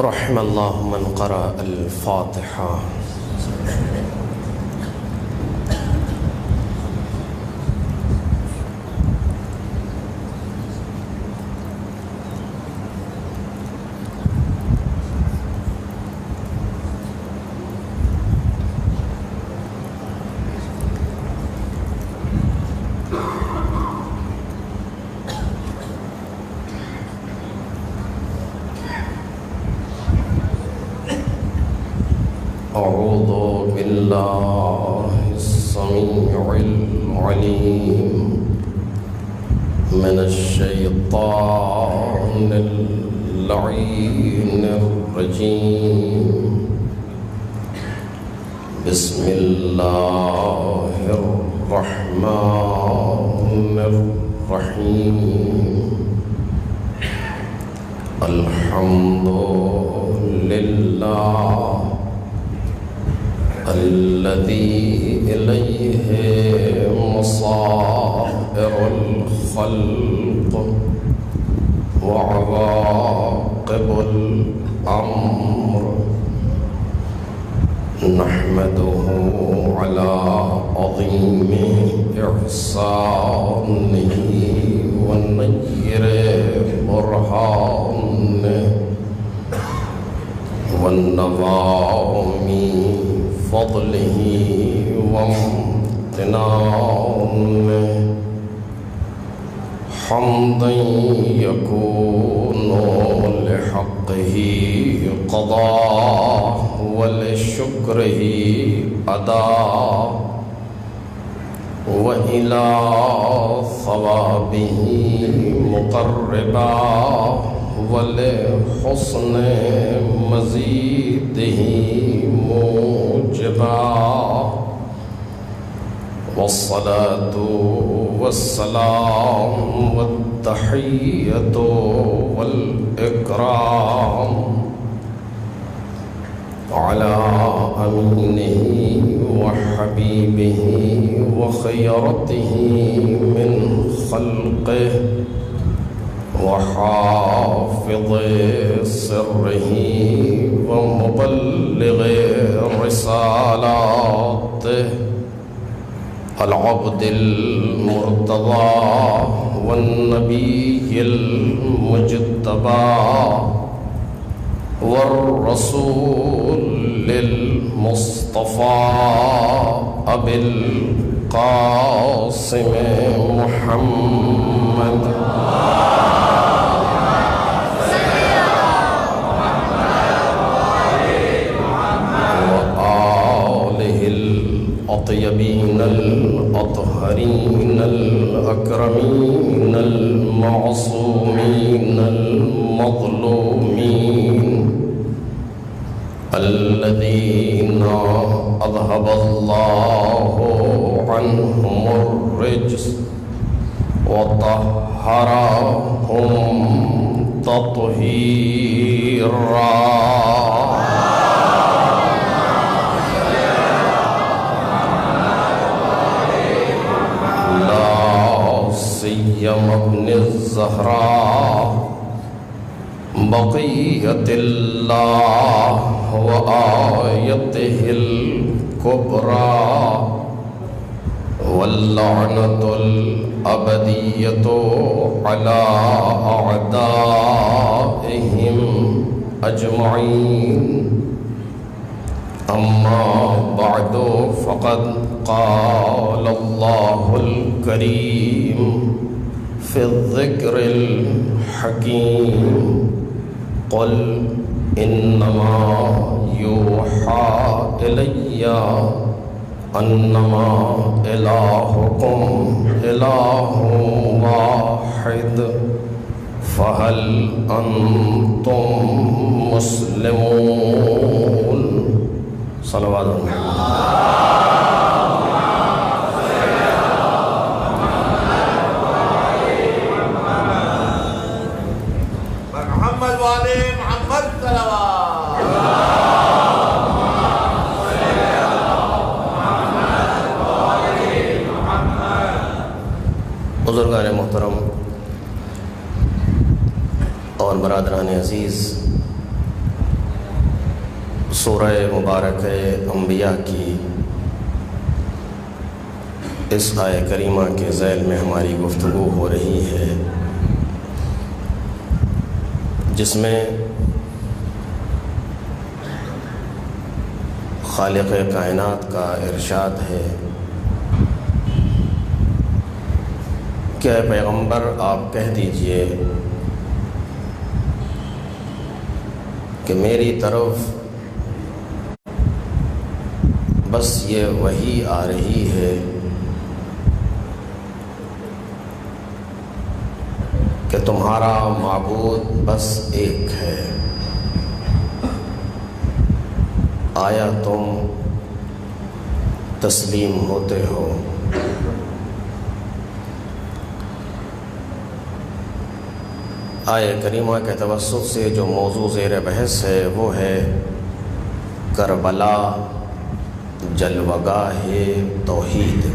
رحم اللہ من قرأ الفاتحہ. أعوذ بالله السميع العليم من الشيطان اللعين الرجيم. بسم الله الرحمن الرحيم. الحمد لله الذي إليه مصائر الخلق وعواقب الأمر. نحمده على عظيم إحسانه ونير برهانه والنظام فضله وامتنانه. حمدا يكون لحقه قضاء ولشكره أداء وإلى ثوابه مقربا ولحسن مزيده موجبا. والصلاة والسلام والتحية والإكرام على أمينه وحبيبه وخيرته من خلقه وحافظ سره ومبلغ رسالاته العبد المرتضى والنبي المجتبى والرسول المصطفى أبي القاسم محمد الطيبين الأطهرين الأكرمين المعصومين المظلومين الذين أذهب الله عنهم الرجس وطهرهم تطهيرا. سيما ابن الزهراء بقية الله وآيته الكبرى واللعنة الأبدية على أعدائهم أجمعين. أما بعد فقد قال الله الكريم في الذكر الحكيم قل إنما يوحى إلي أنما إلهكم إله واحد فهل أنتم مسلمون. صلوات محمد والے محمد صلوات. عزیز سورہ مبارک انبیاء کی اس آیہ کریمہ کے ذیل میں ہماری گفتگو ہو رہی ہے، جس میں خالق کائنات کا ارشاد ہے کہ اے پیغمبر آپ کہہ دیجئے کہ میری طرف بس یہ وحی آ رہی ہے کہ تمہارا معبود بس ایک ہے، آیا تم تسلیم ہوتے ہو؟ آیہ کریمہ کے توسط سے جو موضوع زیر بحث ہے وہ ہے کربلا جلوگاہ توحید،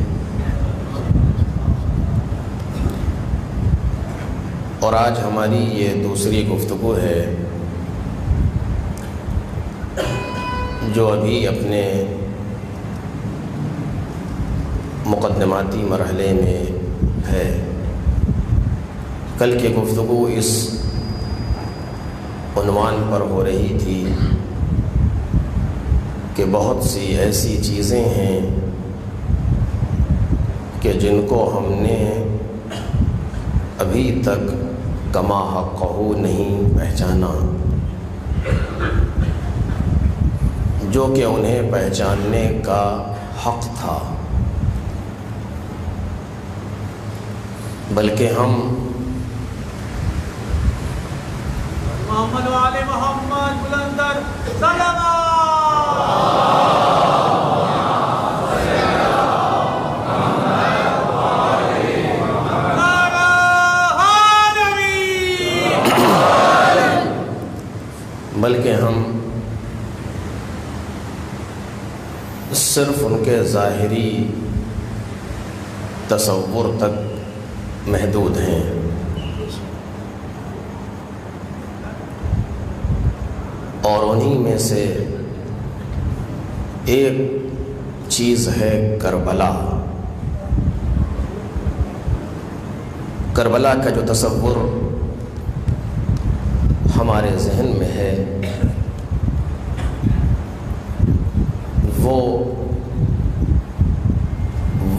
اور آج ہماری یہ دوسری گفتگو ہے جو ابھی اپنے مقدماتی مرحلے میں ہے۔ کل کی گفتگو اس عنوان پر ہو رہی تھی کہ بہت سی ایسی چیزیں ہیں کہ جن کو ہم نے ابھی تک کما حقہ نہیں پہچانا، جو کہ انہیں پہچاننے کا حق تھا، بلکہ ہم محمد و آل محمد بلندر سلام بلکہ ہم صرف ان کے ظاہری تصور تک محدود ہیں، اور انہی میں سے ایک چیز ہے کربلا۔ کربلا کا جو تصور ہمارے ذہن میں ہے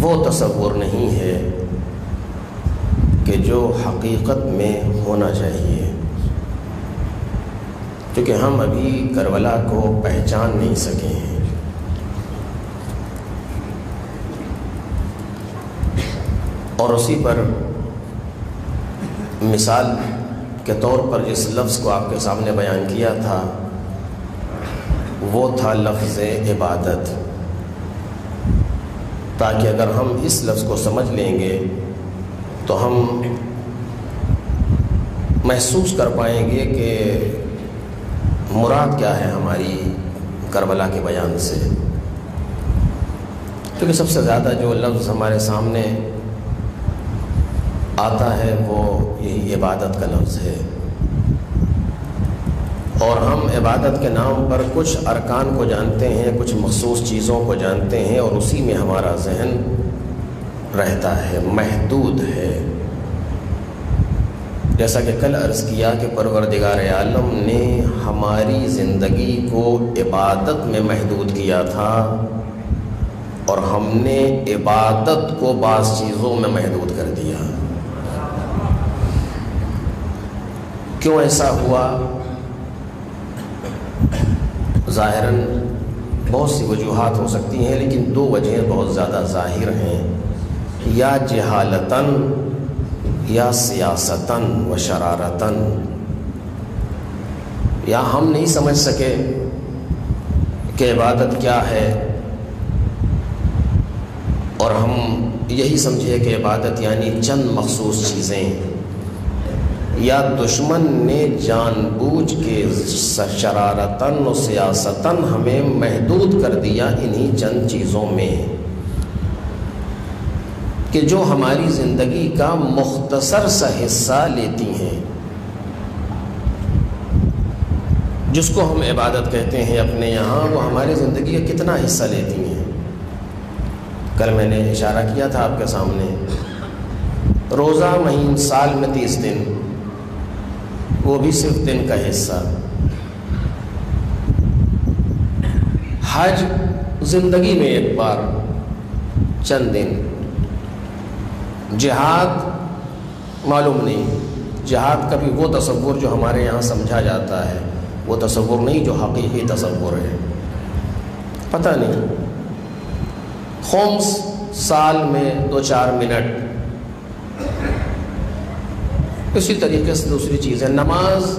وہ تصور نہیں ہے کہ جو حقیقت میں ہونا چاہیے، کیونکہ ہم ابھی کربلا کو پہچان نہیں سکے ہیں۔ اور اسی پر مثال کے طور پر جس لفظ کو آپ کے سامنے بیان کیا تھا وہ تھا لفظ عبادت، تاکہ اگر ہم اس لفظ کو سمجھ لیں گے تو ہم محسوس کر پائیں گے کہ مراد کیا ہے ہماری کربلا کے بیان سے، کیونکہ سب سے زیادہ جو لفظ ہمارے سامنے آتا ہے وہ یہی عبادت کا لفظ ہے، اور ہم عبادت کے نام پر کچھ ارکان کو جانتے ہیں، کچھ مخصوص چیزوں کو جانتے ہیں، اور اسی میں ہمارا ذہن رہتا ہے، محدود ہے۔ جیسا کہ کل عرض کیا کہ پروردگار عالم نے ہماری زندگی کو عبادت میں محدود کیا تھا، اور ہم نے عبادت کو بعض چیزوں میں محدود کر دیا۔ کیوں ایسا ہوا؟ ظاہراً بہت سی وجوہات ہو سکتی ہیں، لیکن دو وجہیں بہت زیادہ ظاہر ہیں، یا جہالتاً یا سیاستاً و شرارتاً۔ یا ہم نہیں سمجھ سکے کہ عبادت کیا ہے، اور ہم یہی سمجھے کہ عبادت یعنی چند مخصوص چیزیں، یا دشمن نے جان بوجھ کے شرارتاً و سیاستاً ہمیں محدود کر دیا انہی چند چیزوں میں، کہ جو ہماری زندگی کا مختصر سا حصہ لیتی ہیں۔ جس کو ہم عبادت کہتے ہیں اپنے یہاں، وہ ہماری زندگی کا کتنا حصہ لیتی ہیں۔ کل میں نے اشارہ کیا تھا آپ کے سامنے، روزہ مہین سال میں 30 دن، وہ بھی صرف دن کا حصہ۔ حج زندگی میں ایک بار، چند دن۔ جہاد معلوم نہیں، جہاد کا بھی وہ تصور جو ہمارے یہاں سمجھا جاتا ہے وہ تصور نہیں جو حقیقی تصور ہے، پتہ نہیں۔ خمس سال میں 2-4 منٹ، اسی طریقے سے دوسری چیز ہے نماز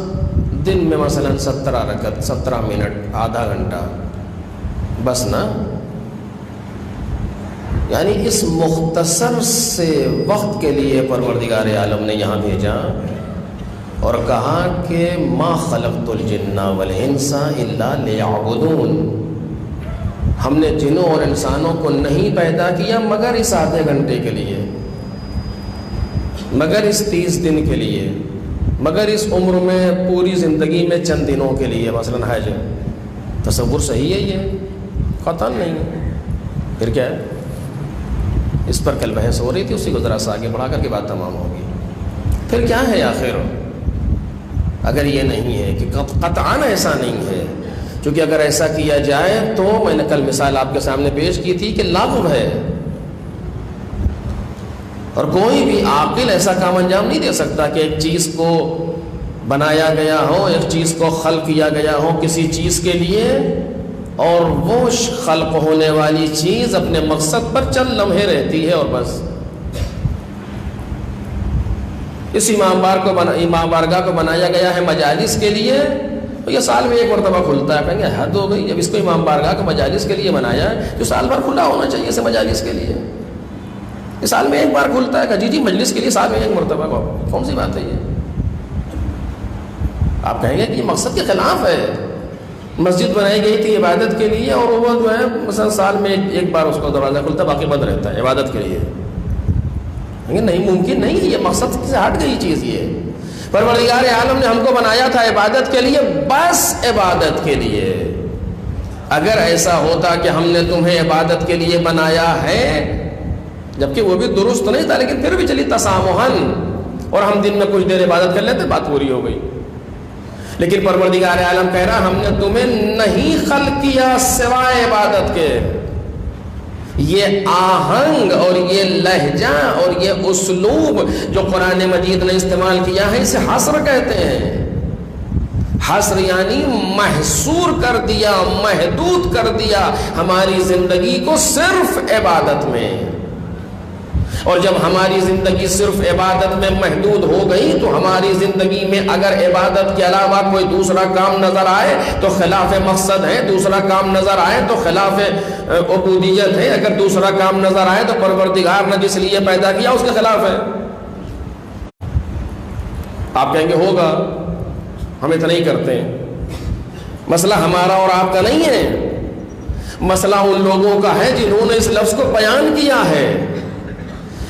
دن میں مثلا 17 رکعت، 17 منٹ، آدھا گھنٹہ بس نا۔ یعنی اس مختصر سے وقت کے لیے پروردگار عالم نے یہاں بھیجا اور کہا کہ ما خلقت الجن والانس الا لیعبدون، ہم نے جنوں اور انسانوں کو نہیں پیدا کیا مگر اس آدھے گھنٹے کے لیے، مگر اس 30 دن کے لیے، مگر اس عمر میں پوری زندگی میں چند دنوں کے لیے۔ مثلا حج، تصور صحیح ہے یہ؟ قطعاً نہیں۔ پھر کیا ہے؟ اس پر کل بحث ہو رہی تھی، اسی کو ذرا سا آگے بڑھا کر کے بات تمام ہوگی۔ پھر کیا ہے آخر؟ اگر یہ نہیں ہے کہ قطعاً ایسا نہیں ہے، کیونکہ اگر ایسا کیا جائے تو میں نے کل مثال آپ کے سامنے پیش کی تھی کہ لاغو ہے، اور کوئی بھی عاقل ایسا کام انجام نہیں دے سکتا کہ ایک چیز کو بنایا گیا ہو، ایک چیز کو خلق کیا گیا ہو کسی چیز کے لیے، اور وہ خلق ہونے والی چیز اپنے مقصد پر چند لمحے رہتی ہے اور بس۔ اس امام بارگاہ کو بنایا گیا ہے مجالس کے لیے، یہ سال میں ایک مرتبہ کھلتا ہے۔ کہیں گے حد ہو گئی، جب اس کو امام بارگاہ کو مجالس کے لیے بنایا ہے تو سال بھر کھلا ہونا چاہیے اسے مجالس کے لیے۔ یہ سال میں ایک بار کھلتا ہے کہ جی مجلس کے لیے سال میں ایک مرتبہ، کون سی بات ہے یہ؟ آپ کہیں گے کہ یہ مقصد کے خلاف ہے۔ مسجد بنائی گئی تھی عبادت کے لیے، اور وہ جو ہے مثلا سال میں ایک بار اس کا دروازہ کھلتا ہے، باقی بند رہتا ہے عبادت کے لیے۔ نہیں، ممکن نہیں، یہ مقصد سے ہٹ گئی چیز۔ یہ پروردگار عالم نے ہم کو بنایا تھا عبادت کے لیے، بس عبادت کے لیے۔ اگر ایسا ہوتا کہ ہم نے تمہیں عبادت کے لیے بنایا ہے، جبکہ وہ بھی درست نہیں تھا لیکن پھر بھی چلی تسامحن، اور ہم دن میں کچھ دیر عبادت کر لیتے، بات پوری ہو گئی۔ لیکن پروردگار عالم کہہ رہا ہم نے تمہیں نہیں خلق کیا سوائے عبادت کے۔ یہ آہنگ اور یہ لہجہ اور یہ اسلوب جو قرآن مجید نے استعمال کیا ہے اسے حصر کہتے ہیں۔ حصر یعنی محصور کر دیا، محدود کر دیا ہماری زندگی کو صرف عبادت میں۔ اور جب ہماری زندگی صرف عبادت میں محدود ہو گئی تو ہماری زندگی میں اگر عبادت کے علاوہ کوئی دوسرا کام نظر آئے تو خلاف مقصد ہے، دوسرا کام نظر آئے تو خلاف عبودیت ہے، اگر دوسرا کام نظر آئے تو پروردگار نے جس لیے پیدا کیا اس کے خلاف ہے۔ آپ کہیں گے ہوگا، ہم اتنا ہی کرتے ہیں۔ مسئلہ ہمارا اور آپ کا نہیں ہے، مسئلہ ان لوگوں کا ہے جنہوں نے اس لفظ کو بیان کیا ہے،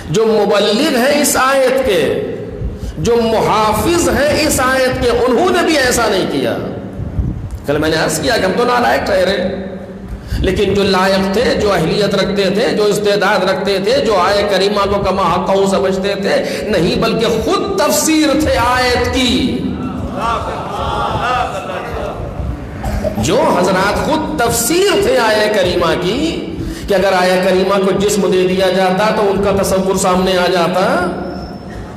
جو مبلغ ہیں اس آیت کے، جو محافظ ہیں اس آیت کے، انہوں نے بھی ایسا نہیں کیا۔ کل میں نے عرض کیا کہ ہم تو نالائق ٹھہرے، لیکن جو لائق تھے، جو اہلیت رکھتے تھے، جو استعداد رکھتے تھے، جو آیت کریمہ کو کما حقہ سمجھتے تھے، نہیں بلکہ خود تفسیر تھے آیت کی۔ جو حضرات خود تفسیر تھے آیت کریمہ کی، کہ اگر آیت کریمہ کو جسم دے دیا جاتا تو ان کا تصور سامنے آ جاتا۔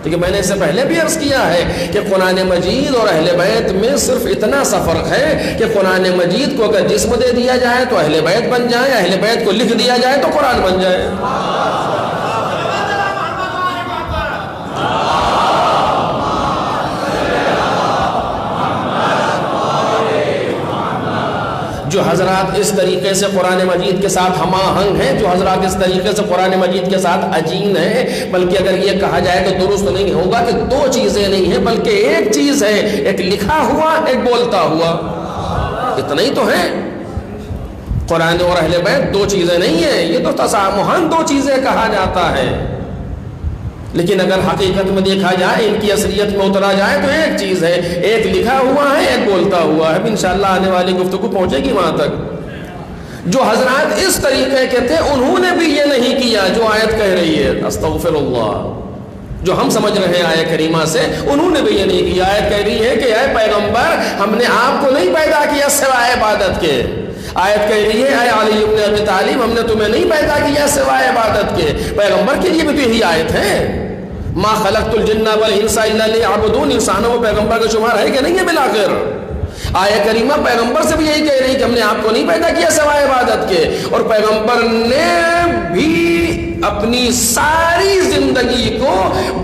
لیکن میں نے اس سے پہلے بھی عرض کیا ہے کہ قرآن مجید اور اہل بیت میں صرف اتنا سا فرق ہے کہ قرآن مجید کو اگر جسم دے دیا جائے تو اہل بیت بن جائے، اہل بیت کو لکھ دیا جائے تو قرآن بن جائے۔ جو حضرات اس طریقے سے قرآن مجید کے ساتھ ہم آہنگ ہیں، جو حضرات اس طریقے سے قرآن مجید کے ساتھ عجین ہیں، بلکہ اگر یہ کہا جائے تو درست نہیں ہوگا کہ دو چیزیں نہیں ہیں بلکہ ایک چیز ہے، ایک لکھا ہوا، ایک بولتا ہوا، اتنا ہی تو ہے۔ قرآن اور اہل بیت دو چیزیں نہیں ہیں، یہ تو تسامحاً دو چیزیں کہا جاتا ہے۔ لیکن اگر حقیقت میں دیکھا جائے، ان کی اصلیت میں اترا جائے تو ایک چیز ہے، ایک لکھا ہوا ہے، ایک بولتا ہوا ہے. انشاءاللہ آنے والی گفتگو پہنچے گی وہاں تک. جو حضرات اس طریقے کے تھے انہوں نے بھی یہ نہیں کیا جو آیت کہہ رہی ہے، استغفر اللہ، جو ہم سمجھ رہے ہیں آیت کریمہ سے، انہوں نے بھی یہ نہیں کیا. آیت کہہ رہی ہے کہ اے پیغمبر، ہم نے آپ کو نہیں پیدا کیا سوائے عبادت کے. آیت کہہ رہی ہے اے علی ابن ابی طالب، ہم نے تمہیں نہیں پیدا کیا سوائے عبادت کے. پیغمبر کے لیے بھی تو یہی آیت ہے، ما خلقت الجن والانس الا لیعبدون. انسانوں کو پیغمبر کا شمار ہے کہ نہیں ہے بالآخر؟ آیت کریمہ پیغمبر سے بھی یہی کہہ رہی ہے کہ ہم نے آپ کو نہیں پیدا کیا سوائے عبادت کے. اور پیغمبر نے بھی اپنی ساری زندگی کو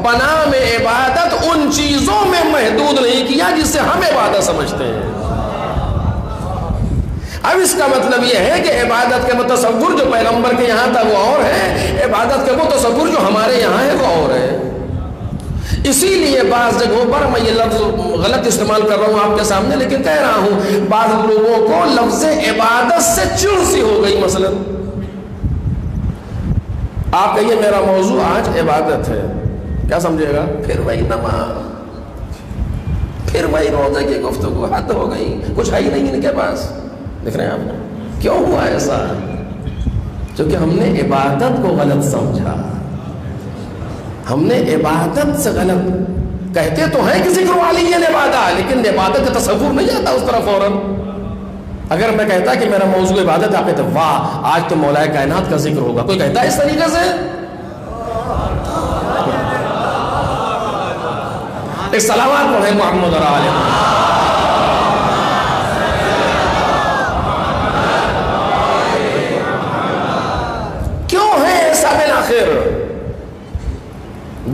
بنام عبادت ان چیزوں میں محدود نہیں کیا جس سے ہم عبادت سمجھتے ہیں. اب اس کا مطلب یہ ہے کہ عبادت کے وہ تصور جو پیغمبر کے یہاں تھا وہ اور ہے، عبادت کے وہ تصور جو ہمارے یہاں ہے وہ اور ہے. اسی لیے بعض جگہوں پر میں یہ لفظ غلط استعمال کر رہا ہوں آپ کے سامنے، لیکن کہہ رہا ہوں بعض لوگوں کو لفظ عبادت سے چڑ سی ہو گئی. مثلا آپ کہیے میرا موضوع آج عبادت ہے، کیا سمجھے گا؟ پھر وہی نماز، پھر وہی روزے کی گفتگو، حد ہو گئی، کچھ ہے ہی نہیں ان کے پاس. دیکھ رہے ہیں آپ کیوں ہوا ایسا؟ کیونکہ ہم نے عبادت کو غلط سمجھا. ہم نے عبادت سے غلط، کہتے تو ہیں کہ ذکر والی یہ عبادت، لیکن عبادت کا تصور نہیں آتا اس طرح فوراً. اگر میں کہتا کہ میرا موضوع عبادت، آپ کہتے واہ آج تو مولا کائنات کا ذکر ہوگا. کوئی کہتا ہے اس طریقے سے؟ ایک صلوات پڑھیں محمد اور آل محمد.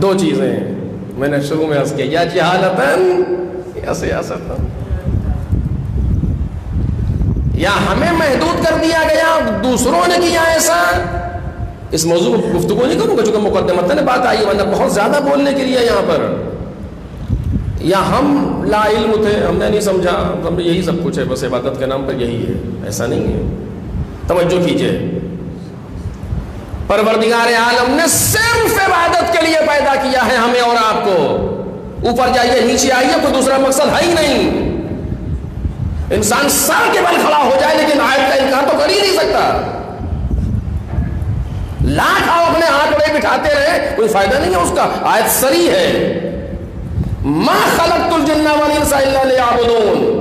دو چیزیں میں نے شروع میں عرض کیا، یا جہالتاً یا سیاستاً. یا ہمیں محدود کر دیا گیا، دوسروں نے کیا ایسا. اس موضوع کو گفتگو نہیں کروں گا چونکہ مقدمتاً بات آئی، ورنہ بہت زیادہ بولنے کے لیے یہاں پر. یا ہم لا علم تھے، ہم نے نہیں سمجھا، ہم یہی سب کچھ ہے، بس عبادت کے نام پر یہی ہے. ایسا نہیں ہے، توجہ کیجئے. پروردگار عالم نے صرف عبادت کے لیے پیدا کیا ہے ہمیں اور آپ کو. اوپر جائیے نیچے آئیے، کوئی دوسرا مقصد ہے ہی نہیں. انسان سر کے بل کھڑا ہو جائے لیکن آیت کا انکار تو کر ہی نہیں سکتا. لاکھ آپ اپنے آنکڑے بٹھاتے رہے، کوئی فائدہ نہیں ہے اس کا. آیت سری ہے، ما خلقت الجن والانس الا لیعبدون.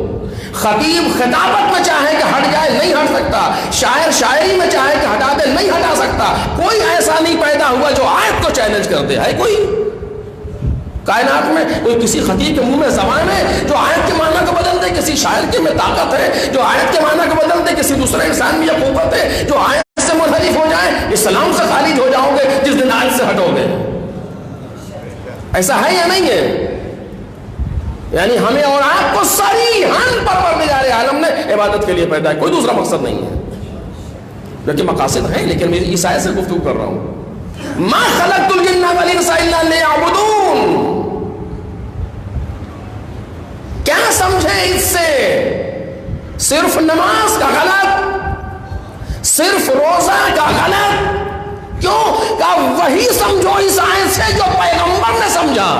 خطیب خطابت میں چاہے کہ ہٹ جائے نہیں ہٹ سکتا، شاعر شاعری میں چاہے کہ ہٹا دے نہیں ہٹا سکتا. کوئی ایسا نہیں پیدا ہوا جو آیت کو چیلنج کر دے. ہے کوئی کائنات میں کوئی کسی خطیب کے منہ میں زبان ہے جو آیت کے معنی کو بدل دے؟ کسی شاعر کے میں طاقت ہے جو آیت کے معنی کو بدل دے؟ کسی دوسرے انسان میں یہ قوت ہے جو آیت سے منحرف ہو جائے؟ اسلام سے خارج ہو جاؤ گے جس دن آیت سے ہٹو گے. ایسا ہے یا نہیں ہے؟ یعنی ہمیں اور آپ کو صریحاً پروردگار عالم نے عبادت کے لیے پیدا ہے، کوئی دوسرا مقصد نہیں ہے. لیکن مقاصد ہیں، لیکن میں اس آیت سے گفتگو کر رہا ہوں. ما خلقت الجن والانس الا لیعبدون. کیا سمجھے اس سے؟ صرف نماز کا غلط، صرف روزہ کا غلط. کیوں کہ وہی سمجھو اس آیت سے جو پیغمبر نے سمجھا،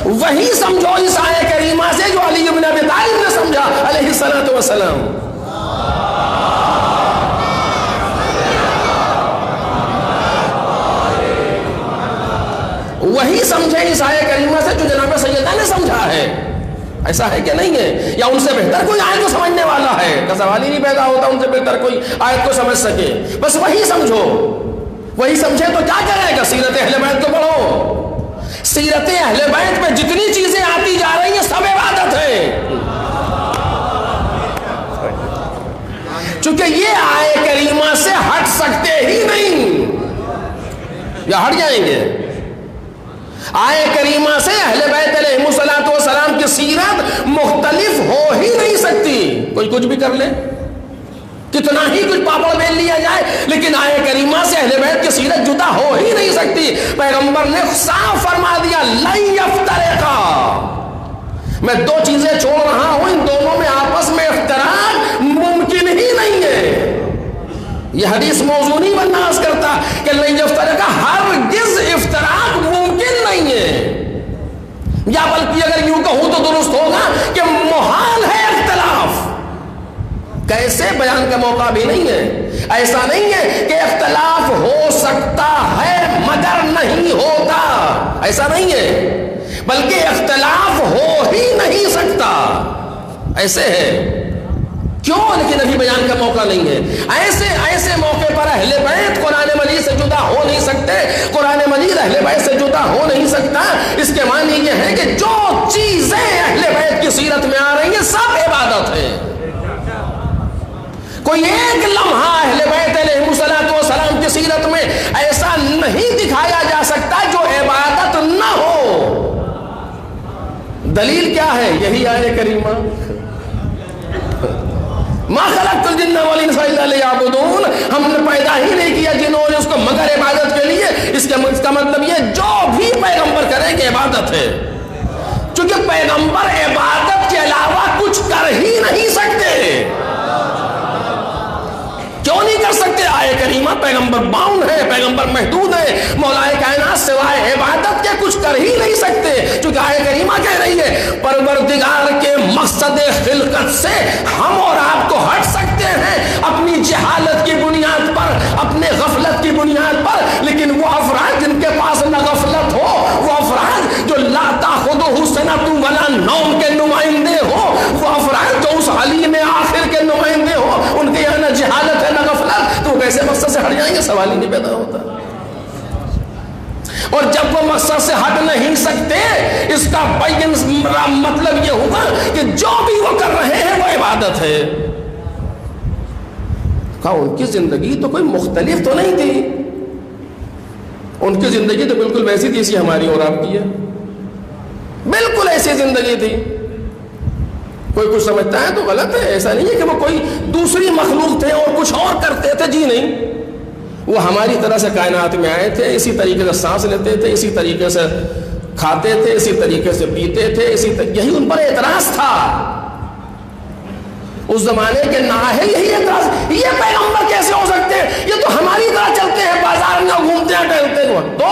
وہی سمجھو اس آیت کریمہ سے جو علی ابن ابی طالب نے سمجھا علیہ الصلوۃ والسلام. وہی سمجھے اس آیت کریمہ سے جو جناب سیدہ نے سمجھا ہے. ایسا ہے کہ نہیں ہے؟ یا ان سے بہتر کوئی آیت کو سمجھنے والا ہے؟ کا سوال ہی نہیں پیدا ہوتا ان سے بہتر کوئی آیت کو سمجھ سکے. بس وہی سمجھو. وہی سمجھے تو کیا کرے گا؟ سیرت اہل بیت کو پڑھو. سیرت اہل بیت میں جتنی چیزیں آتی جا رہی ہیں سب عبادت ہے. چونکہ یہ آیت کریمہ سے ہٹ سکتے ہی نہیں، یا ہٹ جائیں گے. آیت کریمہ سے اہل بیت علیہ الصلوۃ والسلام کی سیرت مختلف ہو ہی نہیں سکتی. کوئی کچھ بھی کر لے، کتنا ہی کچھ پاپڑ بیل لیا جائے، لیکن آیت کریمہ سے اہل بیت کی سیرت جدا ہو ہی نہیں سکتی. پیغمبر نے صاف فرما دیا لن یفترقا. میں دو چیزیں چھوڑ رہا ہوں، ان دونوں میں آپس میں افتراق ممکن ہی نہیں ہے. یہ حدیث موضوع نہیں بننا عرض کرتا کہ لن یفترق ہرگز افتراق ممکن نہیں ہے، یا بلکہ اگر یوں کہوں تو درست ہوگا کہ محال ہے اختلاف. کیسے بیان کا موقع بھی نہیں ہے. ایسا نہیں ہے کہ اختلاف ہو سکتا ہے مگر نہیں ہوتا، ایسا نہیں ہے، بلکہ اختلاف ہو ہی نہیں سکتا، ایسے ہے. کیوں؟ لیکن ابھی بیان کا موقع نہیں ہے. ایسے موقع پر اہل بیت قرآن مجید سے جدا ہو نہیں سکتے. قرآن مجید اہل بیت سے جدا ہو نہیں سکتا. اس کے معنی یہ ہے کہ جو چیزیں اہل بیت کی سیرت میں آ رہی ہیں سب عبادت ہے. کوئی ایک لمحہ اہل بیت علیہ السلام کی سیرت میں ایسا نہیں دکھایا جا سکتا جو عبادت نہ ہو. دلیل کیا ہے؟ یہی آیت کریمہ ما خلقت الجن والانس الا لیعبدون. ہم نے پیدا ہی نہیں کیا جنوں نے اس کو مگر عبادت کے لیے. اس کا مطلب یہ جو بھی پیغمبر کرے کہ عبادت ہے، چونکہ پیغمبر عبادت کے علاوہ کچھ کر ہی نہیں سکتے. کیوں نہیں کر سکتے؟ آئے کریمہ پیغمبر باؤنڈ ہے، پیغمبر محدود ہے. مولا کائنات سوائے عبادت کے کچھ کر ہی نہیں سکتے. چونکہ آئے کریمہ کہہ رہی ہے پروردگار کے مقصد خلقت سے ہم اور آپ کو ہٹ سکتے ہیں اپنی جہالت کی بنیاد پر، اپنے غفلت کی بنیاد پر، لیکن وہ افراد جن کے پاس نہ غفلت ہو، وہ افراد جو لا تاخذہ سنۃ ولا نوم کے نمائندے ہو، وہ افراد جو اس حلیم آخر کے نمائندے ہو، ان کے یہاں نہ جہالت ہے نہ غفلت، تو کیسے مقصد سے ہٹ جائیں گے؟ سوال ہی نہیں پیدا ہوتا. اور جب وہ مقصد سے ہٹ نہیں سکتے، اس کا مطلب یہ ہوگا کہ جو بھی وہ کر رہے ہیں وہ عبادت ہے. کہا ان کی زندگی تو کوئی مختلف تو نہیں تھی، ان کی زندگی تو بالکل ویسی تھی جیسی ہماری اور آپ کی ہے، بالکل ایسی زندگی تھی. کوئی کچھ سمجھتا ہے تو غلط ہے. ایسا نہیں ہے کہ وہ کوئی دوسری مخلوق تھے اور کچھ اور کرتے تھے، جی نہیں. وہ ہماری طرح سے کائنات میں آئے تھے، اسی طریقے سے سانس لیتے تھے، اسی طریقے سے کھاتے تھے، اسی طریقے سے پیتے تھے، یہی ان پر اعتراض تھا. اس زمانے کے نااہل یہی اعتراض، یہ پیغمبر کیسے ہو سکتے ہیں؟ یہ تو ہماری طرح چلتے ہیں، بازار میں گھومتے ہیں ٹہلتے ہیں. تو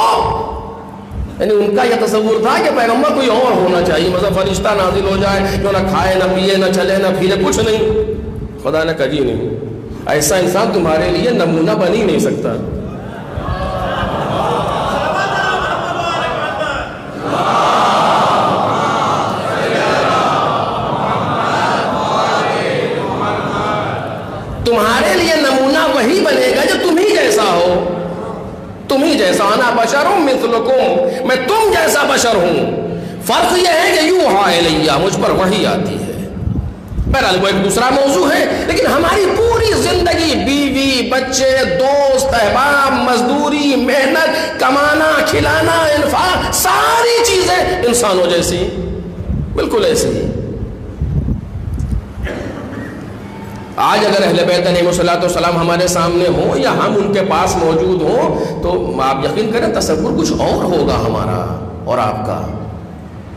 یعنی ان کا یہ تصور تھا کہ پیغمبر کوئی اور ہونا چاہیے، مثلا فرشتہ نازل ہو جائے جو نہ کھائے نہ پیے نہ چلے نہ پھرے، کچھ نہیں. خدا نے کہا جی نہیں، ایسا انسان تمہارے لیے نمونہ بن ہی نہیں سکتا. تمہارے لیے نمونہ وہی بنے گا جو تم ہی جیسا ہو. تم ہی جیسا، انا بشر مثلکم، میں تم جیسا بشر ہوں. فرق یہ ہے کہ یوحا الیہ، مجھ پر وحی آتی ہے. بہرحال وہ ایک دوسرا موضوع ہے، لیکن ہماری پوری زندگی، بیوی بچے دوست احباب، مزدوری محنت، کمانا کھلانا انفاق، ساری چیزیں انسانوں جیسی، بالکل ایسی ہی. آج اگر اہل بیت علیہ السلام ہمارے سامنے ہوں یا ہم ان کے پاس موجود ہوں تو آپ یقین کریں تصور کچھ اور ہوگا ہمارا اور آپ کا.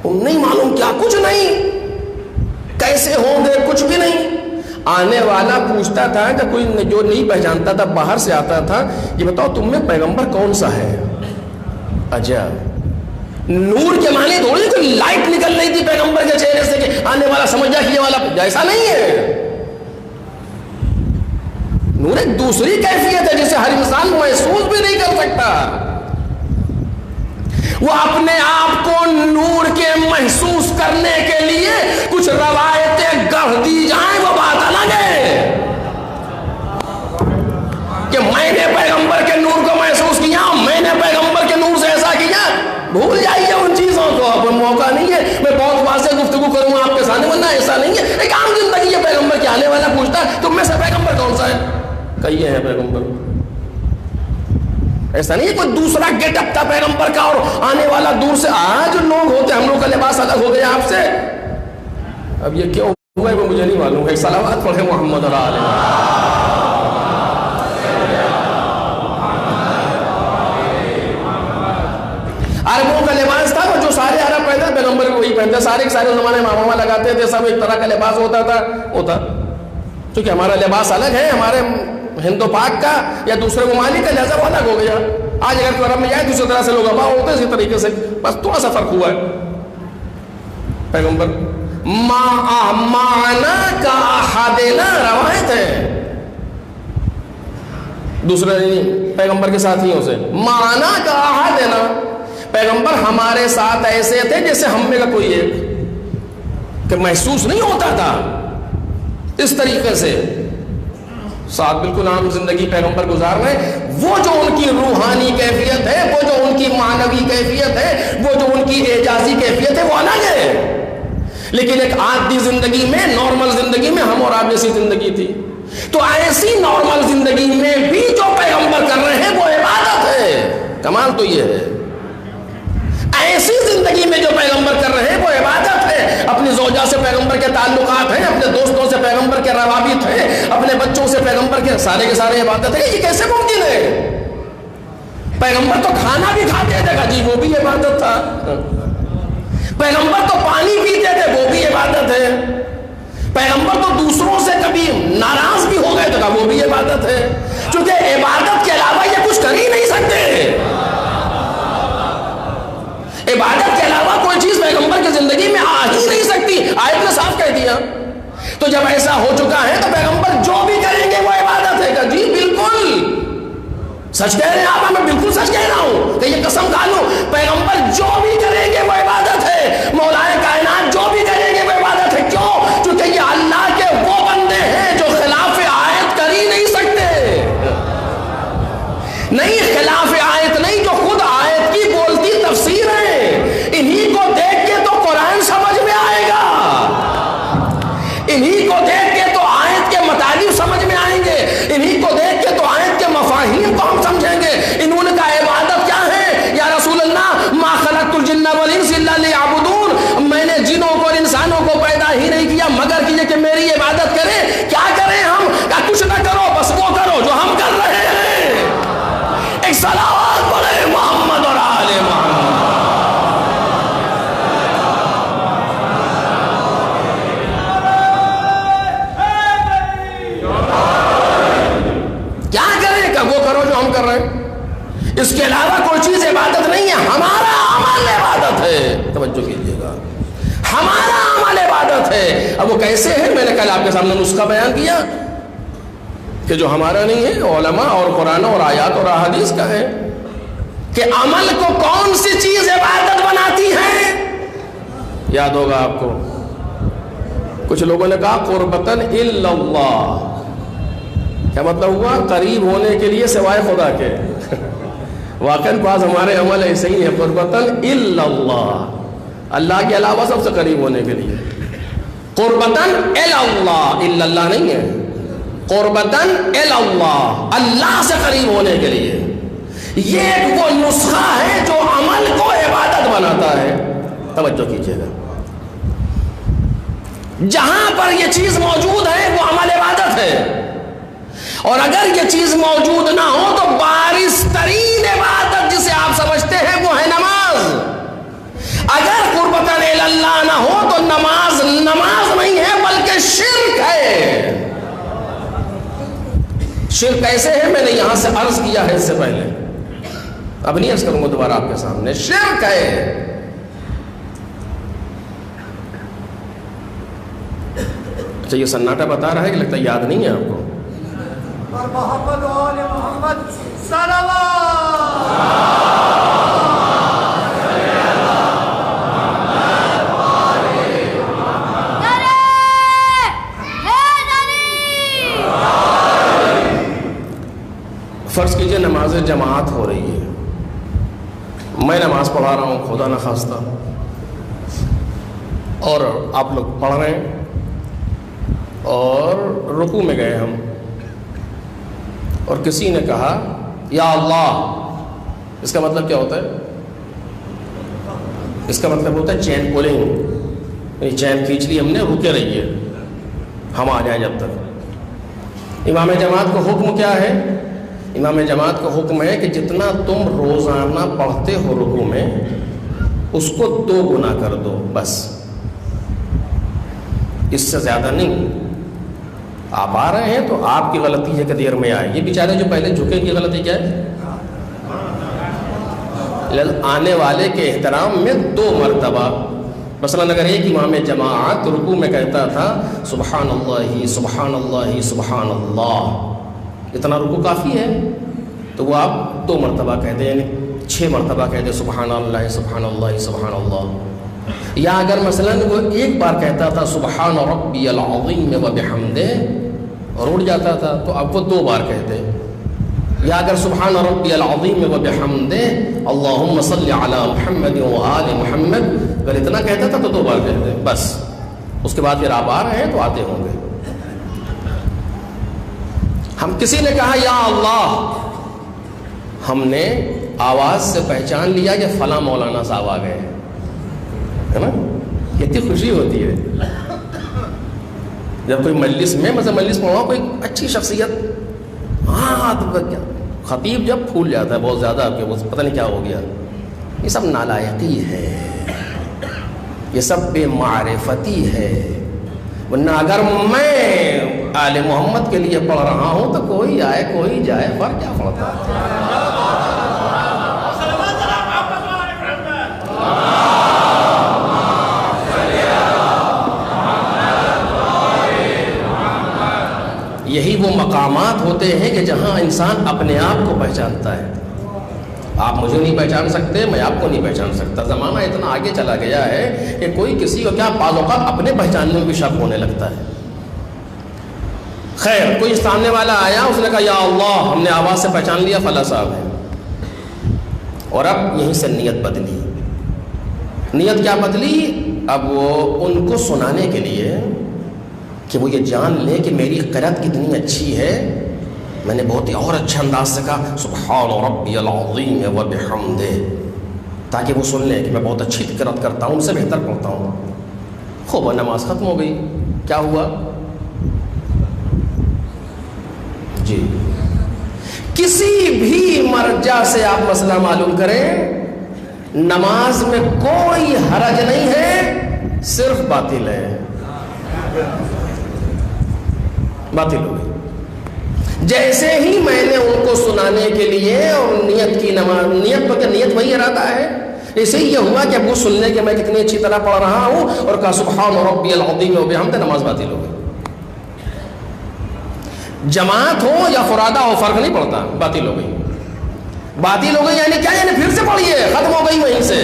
نہیں معلوم کیا، کچھ نہیں، کیسے ہوں گے کچھ بھی نہیں. آنے والا پوچھتا تھا کہ کوئی جو نہیں پہچانتا تھا باہر سے آتا تھا، یہ بتاؤ تم میں پیغمبر کون سا ہے؟ عجب، نور کے معنی تھوڑی کوئی لائٹ نکل رہی تھی پیغمبر کے چہرے سے کہ آنے والا سمجھ جا کہ یہ والا، ایسا نہیں ہے. نور ایک دوسری کیفیت ہے جسے ہر انسان محسوس بھی نہیں کر سکتا. وہ اپنے آپ کو نور کے محسوس کرنے کے لیے کچھ روایتیں گڑھ دی جائیں، وہ بات الگ ہے کہ میں نے پیغمبر کے نور کو محسوس کیا، میں نے پیغمبر کے نور سے ایسا کیا. بھول جائیے ان چیزوں کو، اب موقع نہیں ہے میں بہت واضح گفتگو کروں آپ کے سامنے، ورنہ ایسا نہیں ہے. ایک عام زندگی ہے، پیغمبر کے آنے والا پوچھتا تم میں سے پیغمبر کون سا ہے؟ کہیے ہیں پیغمبر. ایسا نہیں ہے کوئی دوسرا گیٹ اپ تھا پیغمبر کا اور آنے والا دور سے. آج لوگ ہوتے، ہم لوگ کا لباس الگ ہو گیا آپ سے. اب یہ کیوں ہوا ہے وہ مجھے نہیں معلوم ہے. صلوات پڑھیں محمد علیہ. عربوں کا لباس تھا وہ جو سارے عرب پہنتے، پیغمبر بھی وہی پہنتے. سارے کے سارے زمانے میں ماما لگاتے تھے، سب ایک طرح کا لباس ہوتا تھا. کیونکہ ہمارا لباس الگ ہے ہمارے ہندو پاک کا یا دوسرے ممالک کا، لہذا وہ الگ ہو گیا. آج اگر کوئی عرب میں جائے دوسری طرح سے لوگ ابا ہوتے ہیں اسی طریقے سے، بس تھوڑا سا فرق ہوا ہے. پیغمبر مانا کا احدنا روایت ہے دوسرے نہیں پیغمبر کے ساتھیوں سے، مانا کا احدنا، پیغمبر ہمارے ساتھ ایسے تھے جیسے ہم میں کا کوئی ایک، کہ محسوس نہیں ہوتا تھا اس طریقے سے. ساتھ بالکل عام زندگی پیغمبر گزار رہے ہیں. وہ جو ان کی روحانی کیفیت ہے، وہ جو ان کی معنوی کیفیت ہے، وہ جو ان کی اعجازی کیفیت ہے، وہ الگ ہے. لیکن ایک عادی زندگی میں، نارمل زندگی میں ہم اور آپ جیسی زندگی تھی. تو ایسی نارمل زندگی میں بھی جو پیغمبر کر رہے ہیں وہ عبادت ہے. کمال تو یہ ہے، ایسی زندگی میں جو پیغمبر کر رہے ہیں وہ عبادت ہے. اپنی زوجہ سے پیغمبر کے تعلقات ہیں، اپنے دوستوں سے پیغمبر کے روابط ہیں، اپنے بچوں سے پیغمبر کے سارے عبادت ہے. یہ کیسے ممکن ہے؟ پیغمبر تو کھانا بھی کھاتے تھے جی، وہ بھی عبادت تھا. پیغمبر تو پانی پیتے تھے، وہ بھی عبادت ہے. پیغمبر تو دوسروں سے کبھی ناراض بھی ہو گئے تو وہ بھی عبادت ہے. کیونکہ عبادت کے علاوہ یہ کچھ کر ہی نہیں سکتے. عبادت کے علاوہ کوئی چیز پیغمبر کی زندگی میں آ ہی نہیں سکتی. آیت نے صاف کہہ دیا. تو جب ایسا ہو چکا ہے تو پیغمبر جو بھی کریں گے وہ عبادت ہے. کہ جی بالکل سچ کہہ رہے ہیں آپ، میں بالکل سچ کہہ رہا ہوں کہ یہ قسم کھا لوں، پیغمبر جو بھی کریں گے وہ عبادت ہے. مولا کائنات جو بھی کریں گے وہ عبادت ہے. کیوں؟ کیونکہ یہ اللہ کے وہ بندے ہیں جو خلاف آیت کر ہی نہیں سکتے. نہیں خلاف آیت نہیں، جو خود آیت کی بولتی تفسیر ہے. انہی کو دیکھ کے تو قرآن سمجھ میں آئے گا، انہی کو دیکھ کے تو آیت کے مطالب سمجھ میں آئیں گے، انہی کو دیکھ کے تو آیت کے مفاہیم کو ہم سمجھیں گے. انہوں نے کہا عبادت کیا ہے یا رسول اللہ؟ ما خلقت الجن والانس الا لیعبدون، میں نے جنوں کو اور انسانوں کو پیدا ہی نہیں کیا مگر کہ یہ کہ میری عبادت کریں. کیا کریں ہم؟ کہا کچھ نہ کرو، بس وہ کرو جو ہم کر رہے ہیں. ایک صلوات پڑھے محمد اور آل محمد. کیا کریں؟ کہ وہ کرو جو ہم کر رہے ہیں. اس کے علاوہ کوئی چیز عبادت نہیں ہے. ہمارا عمل عبادت ہے. توجہ کیجیے گا، ہمارا عمل عبادت ہے. اب وہ کیسے ہے؟ میں نے کل آپ کے سامنے نسخہ بیان کیا کہ جو ہمارا نہیں ہے، علماء اور قرآن اور آیات اور احادیث کا ہے کہ عمل کو کون سی چیز عبادت بناتی ہے. یاد ہوگا آپ کو کچھ لوگوں نے کہا قربتاً الا اللہ. کیا مطلب ہوا؟ قریب ہونے کے لیے سوائے خدا کے. واقعاً بعض ہمارے عمل ایسے ہی ہے، قربتاً الا اللہ، اللہ کے علاوہ سب سے قریب ہونے کے لیے. قربتاً الا اللہ، الا اللہ نہیں ہے، قربتاً الا اللہ، اللہ سے قریب ہونے کے لیے. یہ ایک وہ نسخہ ہے جو عمل کو عبادت بناتا ہے. توجہ کیجیے گا، جہاں پر یہ چیز موجود ہے وہ عمل عبادت ہے. اور اگر یہ چیز موجود نہ ہو تو بارز ترین عبادت جسے آپ سمجھتے ہیں وہ ہے نماز. اگر قربتاً الی اللہ نہ ہو تو نماز نہیں ہے بلکہ شرک ہے. شرک کیسے ہے؟ میں نے یہاں سے عرض کیا ہے اس سے پہلے، اب نہیں عرض کروں گا دوبارہ آپ کے سامنے. شرک ہے اچھا یہ سناٹا بتا رہا ہے کہ لگتا ہے یاد نہیں ہے آپ کو. اور محمد و آل محمد صلوات. فرض کیجئے نماز جماعت ہو رہی ہے، میں نماز پڑھا رہا ہوں خدا نخواستہ، اور آپ لوگ پڑھ رہے ہیں اور رکوع میں گئے ہم، اور کسی نے کہا یا اللہ. اس کا مطلب کیا ہوتا ہے؟ اس کا مطلب ہوتا ہے چین پولنگ، یعنی چین کھینچ لی ہم نے، رکے رہیے ہم آ جائیں جب تک. امام جماعت کو حکم کیا ہے؟ امام جماعت کا حکم ہے کہ جتنا تم روزانہ پڑھتے ہو رکوع میں اس کو 2 گنا کر دو، بس اس سے زیادہ نہیں. آپ آ رہے ہیں تو آپ کی غلطی ہے کہ دیر میں آئے. یہ بیچارے جو پہلے جھکے کی غلطی کیا ہے؟ آنے والے کے احترام میں 2 مرتبہ. مثلا اگر ایک امام جماعت رکوع میں کہتا تھا سبحان اللہ سبحان اللہ سبحان اللہ، اتنا رکوع کافی ہے، تو وہ آپ 2 مرتبہ کہتے ہیں، یعنی 6 مرتبہ کہتے سبحان اللہ سبحان اللہ سبحان اللہ. یا اگر مثلا وہ ایک بار کہتا تھا سبحان ربی العظیم وبحمدہ اور اڑ جاتا تھا تو اب وہ 2 بار کہتے. یا اگر سبحان ربی العظیم وبحمدہ اللہم صلی علی محمد وآل محمد اگر اتنا کہتا تھا تو 2 بار کہتے بس. اس کے بعد پھر آپ آ رہے ہیں تو آتے ہوں گے. ہم کسی نے کہا یا اللہ، ہم نے آواز سے پہچان لیا کہ فلاں مولانا صاحب آ گئے، ہے نا؟ کتنی خوشی ہوتی ہے جب کوئی مجلس میں مثلا مجلس پڑھا کوئی اچھی شخصیت، ہاں خطیب جب پھول جاتا ہے بہت زیادہ، آپ کے پتہ نہیں کیا ہو گیا. یہ سب نالائقی ہے، یہ سب بے معرفتی ہے. ورنہ اگر میں آل محمد کے لیے پڑھ رہا ہوں تو کوئی آئے کوئی جائے، فرق کیا پڑتا ہے؟ یہی وہ مقامات ہوتے ہیں کہ جہاں انسان اپنے آپ کو پہچانتا ہے. آپ مجھے نہیں پہچان سکتے، میں آپ کو نہیں پہچان سکتا. زمانہ اتنا آگے چلا گیا ہے کہ کوئی کسی کو کیا بعض اوقات اپنے پہچاننے میں بھی شک ہونے لگتا ہے. خیر، کوئی سامنے والا آیا، اس نے کہا یا اللہ، ہم نے آواز سے پہچان لیا فلاں صاحب ہے. اور اب یہیں سے نیت بدلی. نیت کیا بدلی؟ اب وہ ان کو سنانے کے لیے کہ وہ یہ جان لیں کہ میری قرأت کتنی اچھی ہے، میں نے بہت ہی اور اچھا انداز سے کہا سبحان ربی العظیم وبحمدہ، تاکہ وہ سن لیں کہ میں بہت اچھی قرأت کرتا ہوں، ان سے بہتر پڑھتا ہوں. خوب نماز ختم ہو گئی. کیا ہوا؟ جی کسی بھی مرجع سے آپ مسئلہ معلوم کریں، نماز میں کوئی حرج نہیں ہے، صرف باطل ہے، باطل ہو گئی. جیسے ہی میں نے ان کو سنانے کے لیے اور نیت کی نماز، نیت وہی ارادہ ہے، ایسے ہی یہ ہوا کہ اب وہ سن لیں کہ میں کتنی اچھی طرح پڑھ رہا ہوں اور کہا سبحان ربی العظیم وبحمدہ، نماز باطل ہو گئی. جماعت ہو یا فرادہ ہو فرق نہیں پڑتا، باطل ہو گئی. باطل ہو گئی یعنی کیا؟ یعنی پھر سے پڑھیے، ختم ہو گئی وہیں سے.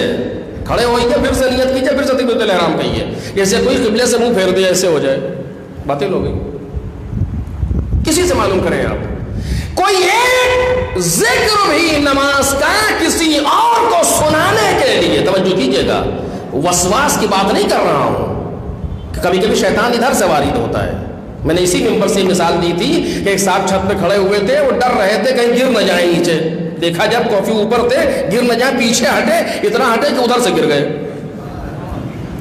کھڑے ہوئیے، پھر سے نیت کیجیے، پھر سے تکبیرۃ الاحرام کہیے. جیسے کوئی قبلے سے منہ پھیر دے ایسے ہو جائے، باطل ہو گئی. کسی سے معلوم کریں آپ. کوئی ایک ذکر بھی نماز کا کسی اور کو سنانے کے لیے، توجہ کیجیے گا، وسواس کی بات نہیں کر رہا ہوں. کبھی کبھی شیطان ادھر سے وارد ہوتا ہے. میں نے اسی ممبر سے مثال دی تھی کہ ایک صاحب چھت پہ کھڑے ہوئے تھے، وہ ڈر رہے تھے کہیں گر نہ جائیں نیچے. دیکھا جب کافی اوپر تھے، گر نہ جائیں، پیچھے ہٹے، اتنا ہٹے کہ ادھر سے گر گئے.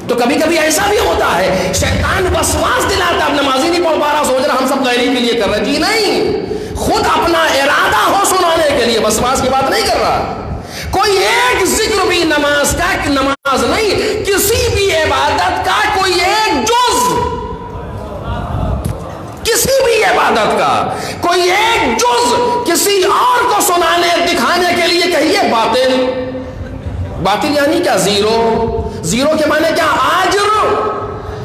تو کبھی کبھی ایسا بھی ہوتا ہے، شیطان وسواس دلاتا، اب نمازی نہیں پڑھ پا رہا، سوچ رہا ہم سب غیری کے لیے کر رہے. جی نہیں، خود اپنا ارادہ ہو سنانے کے لیے، وسواس کی بات نہیں کر رہا. کوئی ایک ذکر بھی نماز کا، نماز نہیں، کسی بھی عبادت کا کوئی ایک جز، کسی بھی عبادت کا کوئی ایک جز کسی اور کو سنانے دکھانے کے لیے کہیے باطل. باطل یعنی کیا؟ زیرو. زیرو کے معنی کیا؟ آجر،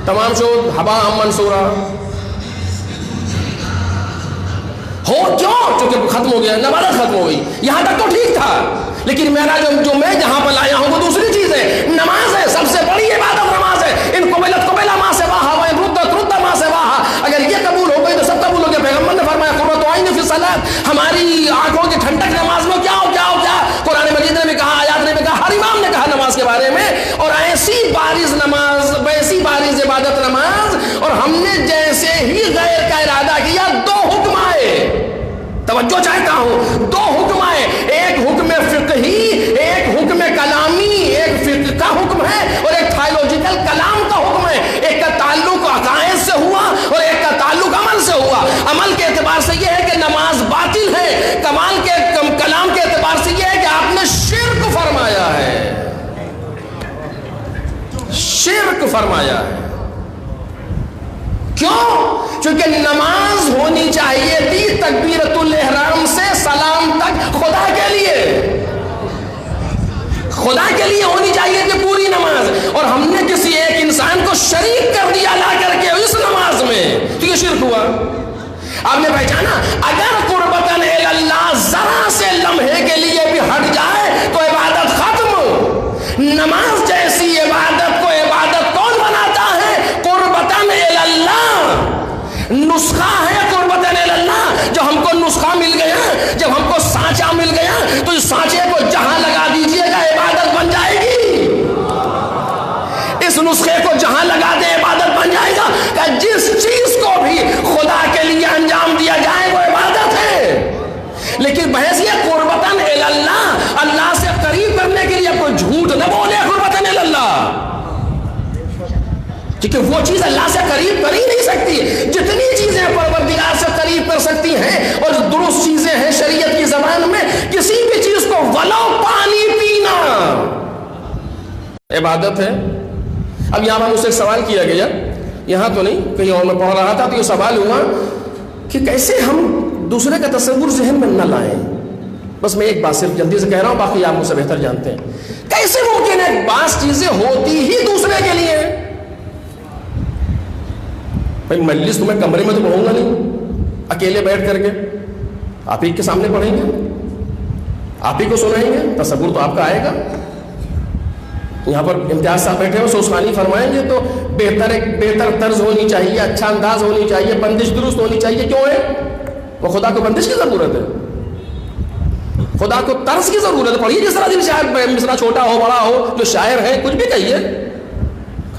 تمام شد ہبا منصورا. ہو کیوں؟ چونکہ ختم ہو گیا، نماز ختم ہو گئی. یہاں تک تو ٹھیک تھا، لیکن میرا جو میں جہاں پر لایا ہوں وہ دوسری چیز ہے. نماز ہے، سب سے بڑی عبادت نماز ہے. ان قبلت قبلا ما سے واہا و ان ردت رد ما سے واہا. اگر یہ قبول ہو گئی تو سب قبول ہو گیا. پیغمبر نے فرمایا قرۃ عین فی الصلاۃ، ہماری آنکھوں کی ٹھنڈک نماز میں. کیا ہو کیا ہو کیا؟ قرآن مجید نے بھی کہا، آیات نے بھی کہا، ہر امام نے کہا نماز کے بارے میں. اور ایسی بارز نماز، ویسی بارز عبادت نماز. اور ہم نے جیسے ہی غیر کا ارادہ کیا، 2 حکم آئے. توجہ چاہتا ہوں، 2 حکم آئے. ایک حکم فقہی، ایک حکم کلامی. ایک فقہ کا حکم ہے اور ایک تھیولوجیکل کلام کا حکم ہے. ایک کا تعلق عقائد سے ہوا اور ایک کا تعلق عمل سے ہوا. عمل کے اعتبار سے یہ ہے کہ نماز باطل ہے. کلام کے اعتبار سے یہ ہے کہ آپ نے شرک فرمایا ہے، شرک فرمایا ہے. کیوں؟ چونکہ نماز ہونی چاہیے تھی تکبیرۃ الاحرام سے سلام تک خدا کے لیے ہونی چاہیے تھی پوری نماز، اور ہم نے کسی ایک انسان کو شریک کر دیا لا کر کے اس نماز میں، تو یہ شرک ہوا۔ آپ نے پہچانا اگر قربتاً الی اللہ ذرا سے لمحے کے لیے بھی ہٹ جائے تو عبادت ختم۔ نماز جیسی عبادت کو عبادت کون بناتا ہے؟ قربتاً الی اللہ، نسخہ ہے قربتاً الی اللہ۔ جب ہم کو نسخہ مل گیا، جب ہم کو سانچہ مل گیا تو اس سانچے کو جہاں لگا دیجئے گا عبادت بن جائے گی۔ اس نسخے کو جہاں لگا دے عبادت بن جائے گا کہ جس چیز کو بھی خدا کے لیے انجام دیا جائے وہ عبادت ہے۔ لیکن بحث یہ قربتاً الی اللہ، اللہ سے قریب کرنے کے لیے کوئی جھوٹ نہ بولے قربتاً الی اللہ، کیونکہ وہ چیز اللہ سے قریب کر ہی نہیں سکتی۔ جتنی چیزیں پروردگار سے قریب کر سکتی ہیں اور درست چیزیں ہیں شریعت کی زبان میں، کسی بھی چیز کو ولو پانی پینا عبادت ہے۔ اب یہاں پر مجھ سے ایک سوال کیا گیا، یہاں تو نہیں کہیں اور میں پڑھ رہا تھا، تو یہ سوال ہوا کہ کیسے ہم دوسرے کا تصور ذہن میں نہ لائیں۔ بس میں ایک بات صرف جلدی سے کہہ رہا ہوں، باقی آپ مجھ سے بہتر جانتے ہیں۔ کیسے ممکن ہے بعض چیزیں ہوتی ہی دوسرے کے لیے؟ بھائی مجلس تو میں کمرے میں تو پڑھوں گا نہیں، اکیلے بیٹھ کر کے آپ ہی کے سامنے پڑھیں گے، آپ ہی کو سنائیں گے، تصور تو آپ کا آئے گا۔ یہاں پر امتیاز صاحب بیٹھے ہو، سوسخانی فرمائیں گے تو بہتر طرز ہونی چاہیے، اچھا انداز ہونی چاہیے، بندش درست ہونی چاہیے۔ کیوں ہے؟ وہ خدا کو بندش کی ضرورت ہے، خدا کو طرز کی ضرورت ہے۔ پڑھیے جس طرح دل شاعر، مصرع چھوٹا ہو بڑا ہو، جو شاعر ہے کچھ بھی کہیے،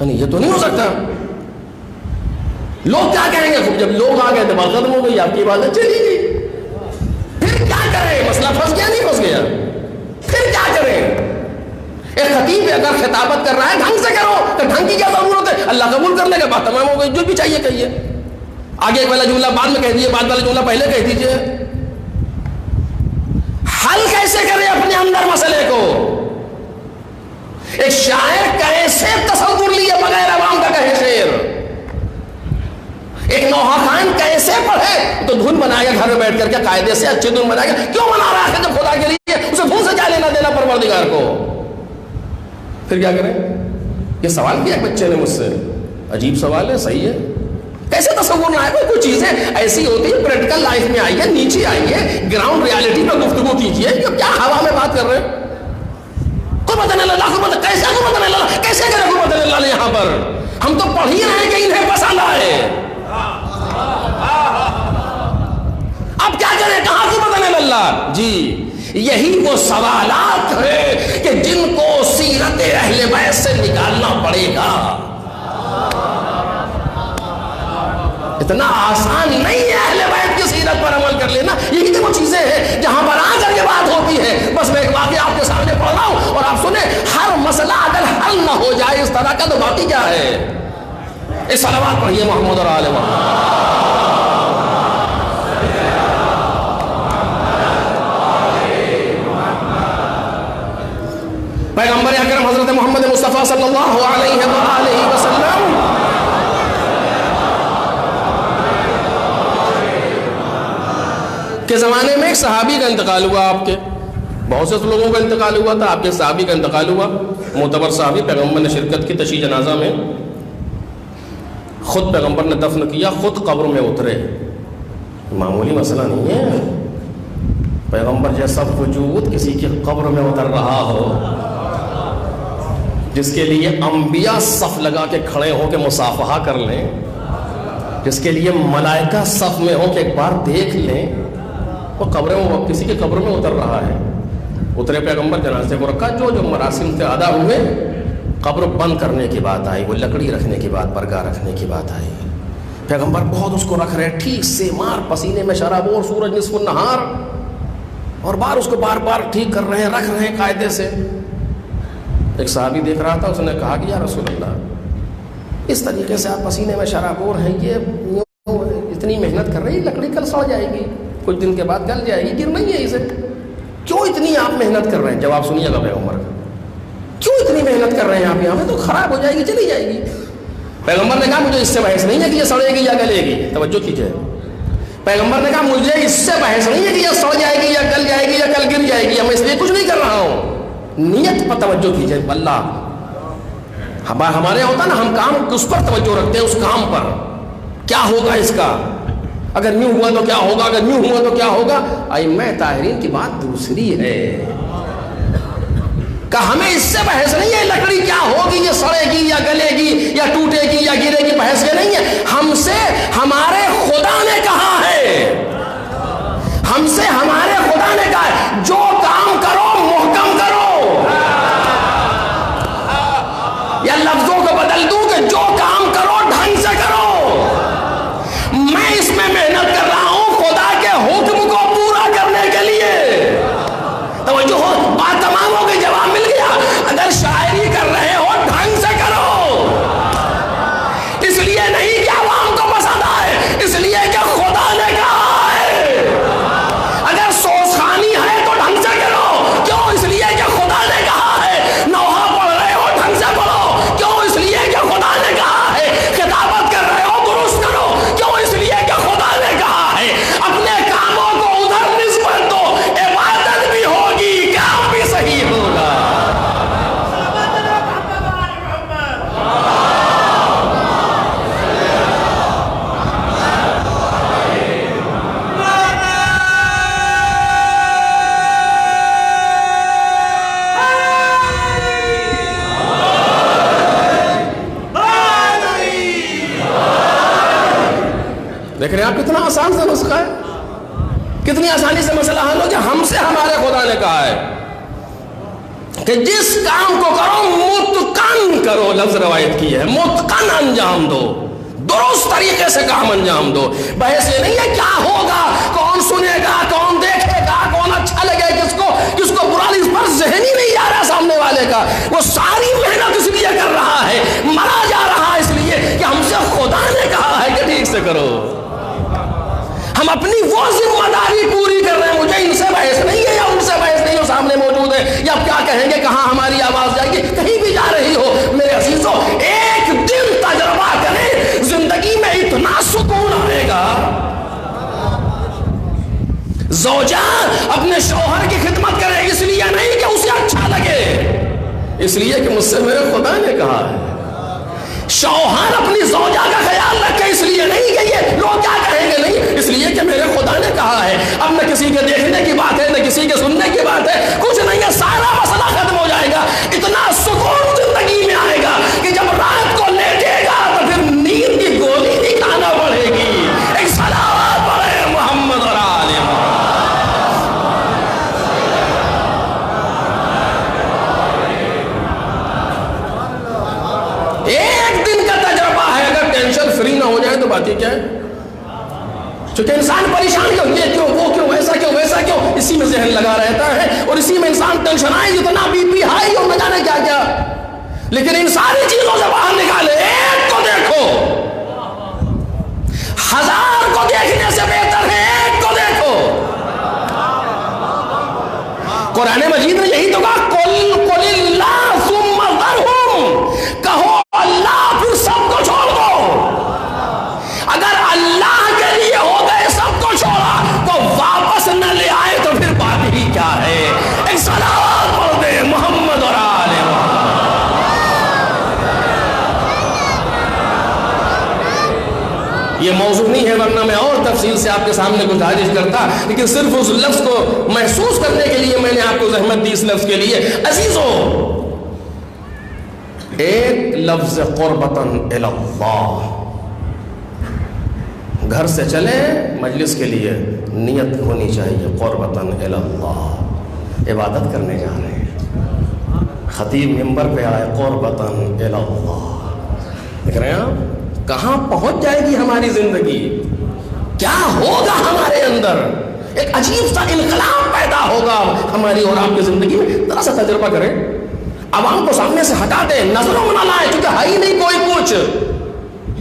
یہ تو نہیں ہو سکتا۔ لوگ کیا کہیں گے؟ جب لوگ آ گئے تو بات ختم ہو گئی، آپ کی عبادت چلی گئی۔ پھر کیا کریں؟ مسئلہ پھنس گیا نہیں پھنس گیا؟ پھر کیا کریں؟ ایک خطیب اگر خطابت کر رہا ہے ڈھنگ سے کرو، تو ڈھنگ کی کیا ضرورت ہے؟ اللہ قبول کر لے گا، بات تمام ہو گئی۔ جو بھی چاہیے کہیے، آگے ایک والا جملہ بعد میں کہہ دیجیے، بعد والا جملہ پہلے کہہ دیجیے۔ حل کیسے کرے اپنے اندر مسئلے کو؟ ایک شاعر کیسے تصور لیے بغیر عوام کا کہے شعر؟ ایک نوحہ خان کیسے پڑھے؟ تو دھن بنائے گا گھر میں بیٹھ کر کے، قاعدے سے اچھے دھن بنائے گا۔ کیوں بنا رہا ہے جب خدا کے لیے؟ اسے دھن سے کیا لینا دینا پروردگار کو؟ پھر کیا کریں؟ یہ سوال کیا ایک بچے نے مجھ سے، عجیب سوال ہے، صحیح ہے۔ کیسے تصور نہ آئے؟ کوئی چیزیں ایسی ہوتی ہیں پریکٹیکل لائف میں آئیے، نیچے آئیے، گراؤنڈ ریالٹی پہ گفتگو کیجیے۔ کیا ہوا میں بات کر رہے ہیں؟ قربت اللہ، قربت کیسے؟ قربت اللہ کیسے کرے؟ قربت اللہ نے یہاں پر ہم تو پڑھ ہی رہے کہ انہیں پسند آئے۔ اب کیا کریں؟ کہاں قربت اللہ؟ جی یہی وہ سوالات ہیں کہ جن کو سیرت اہل بیت سے نکالنا پڑے گا۔ اتنا آسان نہیں ہے اہل بیت کی سیرت پر عمل کر لینا۔ یہی تو وہ چیزیں ہیں جہاں پر آ کر یہ بات ہوتی ہے۔ بس میں ایک واقعہ آپ کے سامنے پڑھ رہا ہوں اور آپ سنیں، ہر مسئلہ اگر حل نہ ہو جائے اس طرح کا تو باقی کیا ہے؟ اس صلوات پڑھیے محمد اور آل محمد۔ پیغمبر اکرم حضرت محمد مصطفیٰ صلی اللہ علیہ وآلہ وسلم کے زمانے میں ایک صحابی کا انتقال ہوا۔ آپ کے بہت سے لوگوں کا انتقال ہوا تھا، آپ کے صحابی کا انتقال ہوا، معتبر صحابی۔ پیغمبر نے شرکت کی تشییع جنازہ میں، خود پیغمبر نے دفن کیا، خود قبر میں اترے۔ معمولی مسئلہ نہیں ہے، پیغمبر جیسا وجود کسی کی قبر میں اتر رہا ہو، جس کے لیے انبیاء صف لگا کے کھڑے ہو کے مصافحہ کر لیں، جس کے لیے ملائکہ صف میں ہو کہ ایک بار دیکھ لیں، وہ قبر میں کسی کی قبر میں اتر رہا ہے۔ اترے پیغمبر، جنازے کو رکھا، جو مراسم سے ادا ہوئے، قبر بند کرنے کی بات آئی، وہ لکڑی رکھنے کی بات، برگاہ رکھنے کی بات آئی۔ پیغمبر بہت اس کو رکھ رہے، ٹھیک سے مار پسینے میں شرابور، سورج نصف النہار، اور بار اس کو بار بار ٹھیک کر رہے ہیں، رکھ رہے ہیں قاعدے سے۔ ایک صحابی دیکھ رہا تھا، اس نے کہا کہ یا رسول اللہ، اس طریقے سے آپ پسینے میں شرابور ہیں، یہ اتنی محنت کر رہی، لکڑی کل سو جائے گی، کچھ دن کے بعد گل جائے گی، گر نہیں ہے اسے، کیوں اتنی آپ محنت کر رہے ہیں؟ جواب سنیے گا پیغمبر کا، کیوں اتنی محنت کر رہے ہیں آپ؟ یہاں پہ تو خراب ہو جائے گی، چلی جائے گی۔ پیغمبر نے کہا مجھے اس سے بحث نہیں ہے کہ یہ سڑے گی یا گلے گی. توجہ کیجئے. پیغمبر نے کہا مجھے اس سے بحث نہیں ہے کہ یہ سڑ جائے گی یا گل جائے گی یا کل گر جائے گی, یا میں اس لیے کچھ نہیں کر رہا ہوں. نیت پر توجہ کیجئے. اللہ ہمارے یہاں ہوتا نا, ہم کام اس پر توجہ رکھتے ہیں, اس کام پر کیا ہوگا اس کا, اگر یوں ہوا تو کیا ہوگا, اگر یوں ہوا تو کیا ہوگا. ائمہ طاہرین کی بات دوسری ہے کہ ہمیں اس سے بحث نہیں ہے لکڑی کیا ہوگی, یہ سڑے گی یا گلے گی یا ٹوٹے گی یا گرے گی, بحث یہ نہیں ہے. ہم سے ہمارے خدا نے کہا ہے, ہم سے ہمارے خدا نے کہا ہے جو کام کرو محکم کرو, یا لفظوں کو بدل دوں کہ جو کام کرو ڈھنگ سے کرو. میں اس میں محنت کر رہا ہوں خدا کے حکم کو پورا کرنے کے لیے. توجہ ہو, بات تمام ہو گئی, جواب مل گیا. اگر شاعری کر رہے ہو ڈھنگ سے کرو, اس لیے نہیں کہ عوام کو پسند آئے, اس لیے کہ خدا نے کہا ہے. اگر سوز خانی ہے تو ڈھنگ سے کرو, کیوں, اس لیے کہ خدا نے کہا ہے. نوحہ پڑھ رہے ہو ڈھنگ سے پڑھو, کیوں, اس لیے کہ خدا نے کہا ہے. خطابت کر رہے ہو درست کرو, کیوں, اس لیے کہ خدا نے کہا ہے. اپنے کاموں کو ادھر نسبت دو, عبادت بھی ہوگی, کام بھی صحیح ہوگا. دیکھ رہے ہیں آپ کتنا آسان سے نسخہ ہے, کتنی آسانی سے مسئلہ حل ہو گیا. ہم سے ہمارے خدا نے کہا ہے کہ جس کام کو کرو متقن کرو, لفظ روایت کی ہے, متقن انجام دو, درست طریقے سے کام انجام دو. بحث یہ نہیں ہے کیا ہوگا, کون سنے گا, کون دیکھے گا, کون اچھا لگے کس کو برا, اس پر ذہن ہی نہیں آ رہا سامنے والے کا. وہ ساری محنت اس لیے کر رہا ہے, مرا جا رہا ہے اس لیے کہ ہم سے خدا نے کہا ہے کہ ٹھیک سے کرو. ہم اپنی وہ ذمہ داری پوری کر رہے ہیں. مجھے ان سے بحث نہیں ہے یا ان سے بحث نہیں, ہو سامنے موجود ہے, یا آپ کیا کہیں گے, کہاں ہماری آواز جائے گی, کہیں بھی جا رہی ہو. میرے عزیزو, ایک دن تجربہ کریں, زندگی میں اتنا سکون آئے گا. زوجہ اپنے شوہر کی خدمت کرے, اس لیے نہیں کہ اسے اچھا لگے, اس لیے کہ مجھ سے میرے خدا نے کہا ہے. شوہر اپنی زوجہ کا خیال رکھے, اس لیے نہیں کہ یہ لوگ کیا کہیں گے, نہیں, اس لیے کہ میرے خدا نے کہا ہے. اب نہ کسی کے دیکھنے کی بات ہے, نہ کسی کے سننے کی بات ہے, کچھ نہیں ہے, سارا مسئلہ ختم ہو جائے گا. اتنا سکون زندگی میں آئے گا کہ جب رات کو لیٹے گا تو پھر نیند کی گولی نہیں کھانا پڑے گی. ایک صلوات پڑھے محمد اور آل محمد. ایک دن کا تجربہ ہے, اگر ٹینشن فری نہ ہو جائے تو بات یہ کیا ہے. چونکہ انسان پریشان کیوں, یہ کیوں, وہ کیوں, ایسا کیوں, ویسا کیوں, اسی میں ذہن لگا رہتا ہے, اور اسی میں انسان ٹینشن آئے, اتنا بی پی ہائی اور نہ جانے کیا کیا. لیکن ان ساری چیزوں سے باہر نکالے, ایک کو دیکھو, 1000 کو دیکھنے سے بہتر ہے ایک کو دیکھو. قرآن مجید نے یہی تو کہا, قل اللہ ثم ذرہم, کہو اللہ پھر سب کو چھوڑ دو. اگر اللہ کے لیے ہو گئے سب کو چھوڑا, وہ واپس نہ لے آئے تو پھر بات ہی کیا ہے. ایک صلوات پڑھ دے محمد اور آل محمد. یہ موضوع نہیں ہے, ورنہ میں اور تفصیل سے آپ کے سامنے گزارش کرتا, لیکن صرف اس لفظ کو محسوس کرنے کے لیے میں نے آپ کو زحمت دی اس لفظ کے لیے. عزیزو, ایک لفظ قربتاً الی اللہ, گھر سے چلے مجلس کے لیے نیت ہونی چاہیے قربتاً الی اللہ, عبادت کرنے جا رہے ہیں, خطیب منبر پہ آئے قربتاً الی اللہ. دیکھ رہے ہیں آپ کہاں پہنچ جائے گی ہماری زندگی, کیا ہوگا ہمارے اندر, ایک عجیب سا انقلاب پیدا ہوگا ہماری اور آپ کی زندگی میں. ذرا سا تجربہ کریں, عوام کو سامنے سے ہٹا دیں, نظروں میں نہ لائیں, کیونکہ ہے ہی نہیں کوئی کچھ,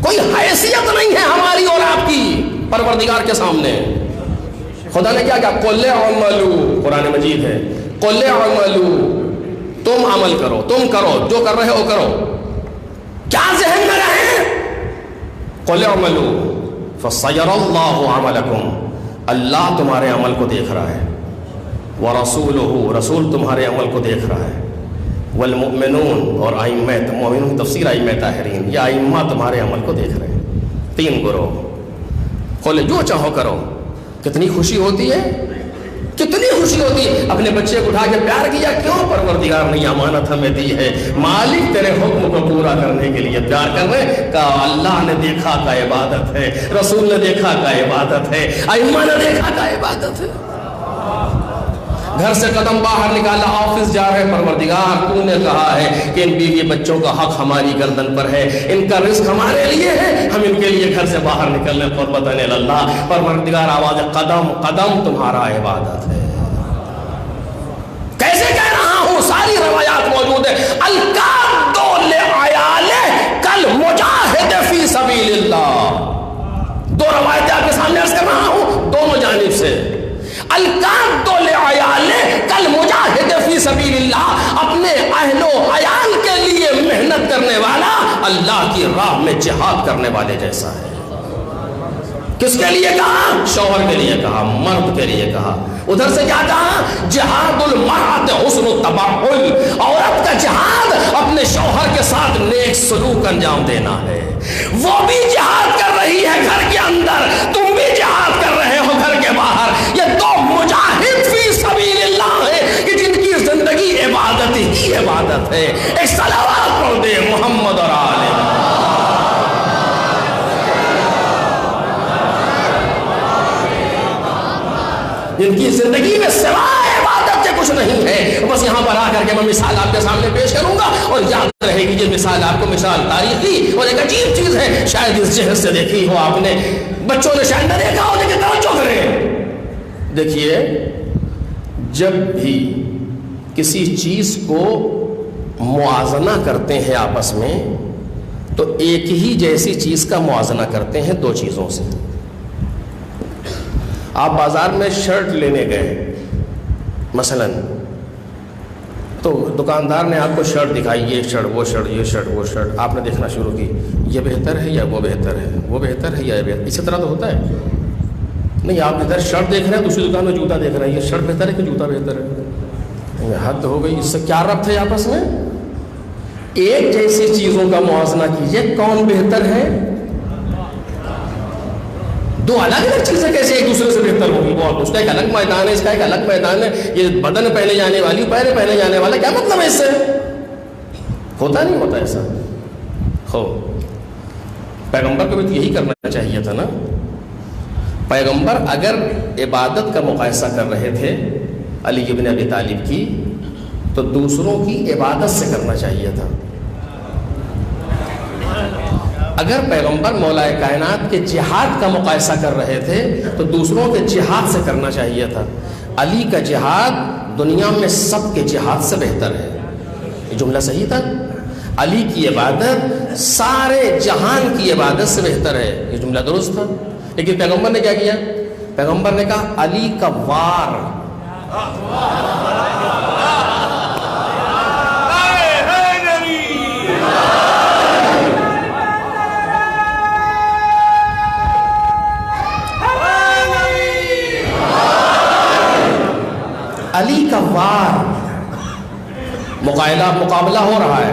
کوئی حیثیت نہیں ہے ہماری اور آپ کی پروردگار کے سامنے. خدا نے کیا کہا, قل اعملوا, قرآن مجید ہے, قل اعملوا, تم عمل کرو, تم کرو, جو کر رہے ہو کرو. کیا ذہن میں رہے, قل اعملوا فسيرى الله عملكم، اللہ تمہارے عمل کو دیکھ رہا ہے، ورسولہ، رسول تمہارے عمل کو دیکھ رہا ہے، والمؤمنون، اور ائمہ، مومنون کی تفسیر ائمہ طاہرین، یا ائمہ تمہارے عمل کو دیکھ رہے ہیں، تین گروہ۔ قل جو چاہو کرو۔ کتنی خوشی ہوتی ہے، کتنی خوشی ہوتی ہے، اپنے بچے کو اٹھا کے پیار کیا، کیوں؟ پروردگار نے امانت ہمیں دی ہے، مالک تیرے حکم کو پورا کرنے کے لیے پیار کر رہے، کہا اللہ نے دیکھا کا عبادت ہے، رسول نے دیکھا کا عبادت ہے، ائمہ نے دیکھا کا عبادت ہے۔ گھر سے قدم باہر نکالا، آفس جا رہے، پروردگار تو نے کہا ہے کہ ان بیوی بچوں کا حق ہماری گردن پر ہے، ان کا رزق ہمارے لیے ہے، ہم ان کے لیے گھر سے باہر نکلنے قربتاً اللہ، پروردگار آواز قدم قدم تمہارا عبادت ہے۔ کیسے کہہ رہا ہوں؟ ساری روایات موجود ہے، القادو لعیالہ کالمجاہد فی سبیل اللہ۔ دو روایتیں آپ کے سامنے عرض کر رہا ہوں دونوں جانب سے۔ القادو لعیالہ کالمجاہد فی سبیل اللہ، اپنے اہل و عیال کے لیے محنت کرنے والا اللہ کی راہ میں جہاد کرنے والے جیسا ہے۔ کس کے لیے کہا؟ شوہر کے لیے کہا، مرد کے لیے کہا۔ ادھر سے کیا کہا؟ جہاد المرأۃ حسن التبعل، عورت کا جہاد اپنے شوہر کے ساتھ نیک سلوک انجام دینا ہے۔ وہ بھی جہاد کر رہی ہے گھر کے اندر، تم بھی جہاد کر رہے ہو گھر کے باہر۔ یہ دو مجاہد فی سبیل اللہ ہے کہ جن کی زندگی عبادت ہی عبادت ہے۔ ایک صلوات پڑھ دے محمد اور آل جن کی زندگی میں سوائے عبادت کے کچھ نہیں ہے۔ بس یہاں پر آ کر کے میں مثال آپ کے سامنے پیش کروں گا، اور یاد رہے گی یہ مثال آپ کو مثال تاریخی اور ایک عجیب چیز ہے، شاید اس جہت سے دیکھی ہو آپ نے، بچوں نے شاید نہ دیکھا ہو، لیکن توجہ کریں۔ دیکھیے، جب بھی کسی چیز کو موازنہ کرتے ہیں آپس میں، تو ایک ہی جیسی چیز کا موازنہ کرتے ہیں دو چیزوں سے۔ آپ بازار میں شرٹ لینے گئے مثلا، تو دکاندار نے آپ کو شرٹ دکھائی، یہ شرٹ وہ شرٹ یہ شرٹ وہ شرٹ، آپ نے دیکھنا شروع کی، یہ بہتر ہے یا وہ بہتر ہے، وہ بہتر ہے یا یہ بہتر، اسی طرح تو ہوتا ہے نہیں۔ آپ ادھر شرٹ دیکھ رہے ہیں، دوسری دکان میں جوتا دیکھ رہے ہیں، یہ شرٹ بہتر ہے کہ جوتا بہتر ہے؟ حد ہو گئی، اس سے کیا ربط ہے آپس میں؟ ایک جیسی چیزوں کا موازنہ کیجئے، کون بہتر ہے؟ دو الگ الگ چیزیں کیسے ایک دوسرے سے بہتر ہوگی؟ وہ اس کا ایک الگ میدان ہے، اس کا ایک الگ میدان ہے، یہ بدن پہنے جانے والی، پہلے پہنے جانے والا، کیا مطلب ہے اس سے؟ ہوتا نہیں ہوتا ایسا؟ ہو پیغمبر کو بھی تو یہی کرنا چاہیے تھا نا۔ پیغمبر اگر عبادت کا مقایسہ کر رہے تھے علی بن ابی طالب کی، تو دوسروں کی عبادت سے کرنا چاہیے تھا۔ اگر پیغمبر مولا کائنات کے جہاد کا مقایسہ کر رہے تھے، تو دوسروں کے جہاد سے کرنا چاہیے تھا۔ علی کا جہاد دنیا میں سب کے جہاد سے بہتر ہے، یہ جملہ صحیح تھا۔ علی کی عبادت سارے جہان کی عبادت سے بہتر ہے، یہ جملہ درست تھا۔ لیکن پیغمبر نے کیا کیا؟ پیغمبر نے کہا علی کا وار، علی کا وار، مقابلہ ہو رہا ہے،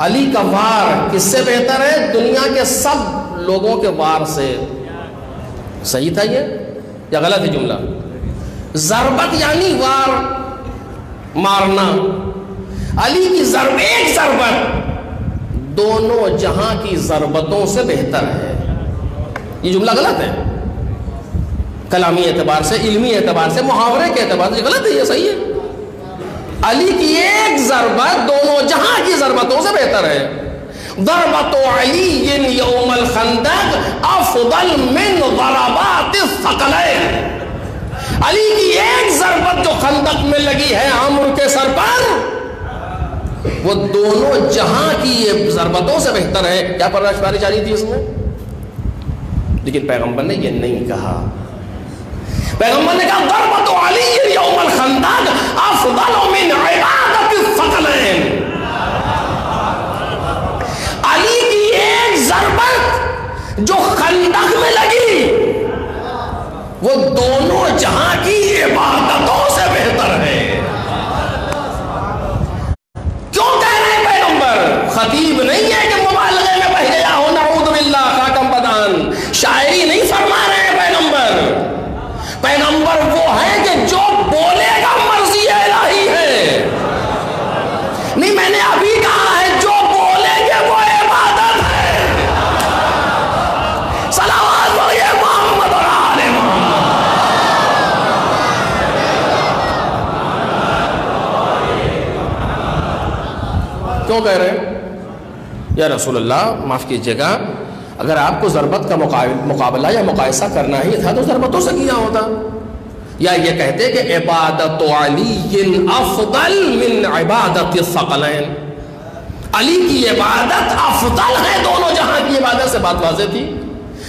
علی کا وار کس سے بہتر ہے؟ دنیا کے سب لوگوں کے وار سے۔ صحیح تھا یہ یا غلط ہے جملہ؟ ضربت یعنی وار، مارنا، علی کی ایک ضربت دونوں جہاں کی ضربتوں سے بہتر ہے۔ یہ جملہ غلط ہے کلامی اعتبار سے، علمی اعتبار سے، محاورے کے اعتبار سے غلط ہے، یہ صحیح ہے۔ علی کی ایک ضربت دونوں جہاں کی ضربتوں سے بہتر ہے۔ ضربت علی یوم الخندق افضل من ضربات الثقلین، علی کی ایک ضربت جو خندق میں لگی ہے عمرو کے سر پر، وہ دونوں جہاں کی ضربتوں سے بہتر ہے۔ کیا پرورش باری جاری تھی اس میں؟ لیکن پیغمبر نے یہ نہیں کہا۔ پیغمبر نے کہا ضربت علی یوم الخندق افضل من عبادت الثقلین، علی کی ایک ضربت جو وہ ہے کہ جو بولے گا مرضی الہی ہے. نہیں، میں نے ابھی کہا ہے جو بولیں گے وہ عبادت ہے. صلوات پڑھیے محمد اور آل محمد. کیوں کہہ رہے ہیں یا رسول اللہ معاف کیجئے گا، اگر آپ کو ضربت کا مقابلہ یا مقایسہ کرنا ہی تھا تو ضربتوں سے کیا ہوتا، یا یہ کہتے کہ عبادت علی افضل من عبادت الثقلین، علی کی عبادت افضل ہے دونوں جہاں کی عبادت سے. بات واضح تھی.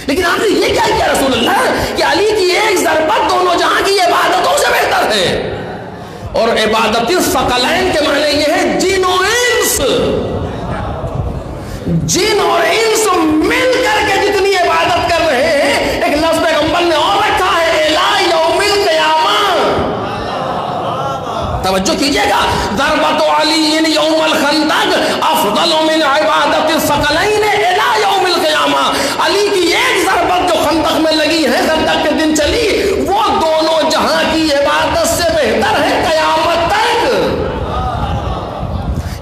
لیکن آپ نے یہ کیا کیا رسول اللہ کہ علی کی ایک ضربت دونوں جہاں کی عبادتوں سے بہتر ہے. اور عبادت الثقلین کے معنی یہ ہے جن و انس، جن اور انس مل کر کے جتنی عبادت کر رہے ہیں. ایک لفظ پیغمبر نے اور رکھا ہے الی یوم القیامہ. توجہ کیجئے گا، ضربت علی یوم الخندق افضل من عبادت الثقلین الی یوم القیامہ. علی کی ایک ضربت جو خندق میں لگی ہے، خندق کے دن چلی، وہ دونوں جہاں کی عبادت سے بہتر ہے قیامت تک.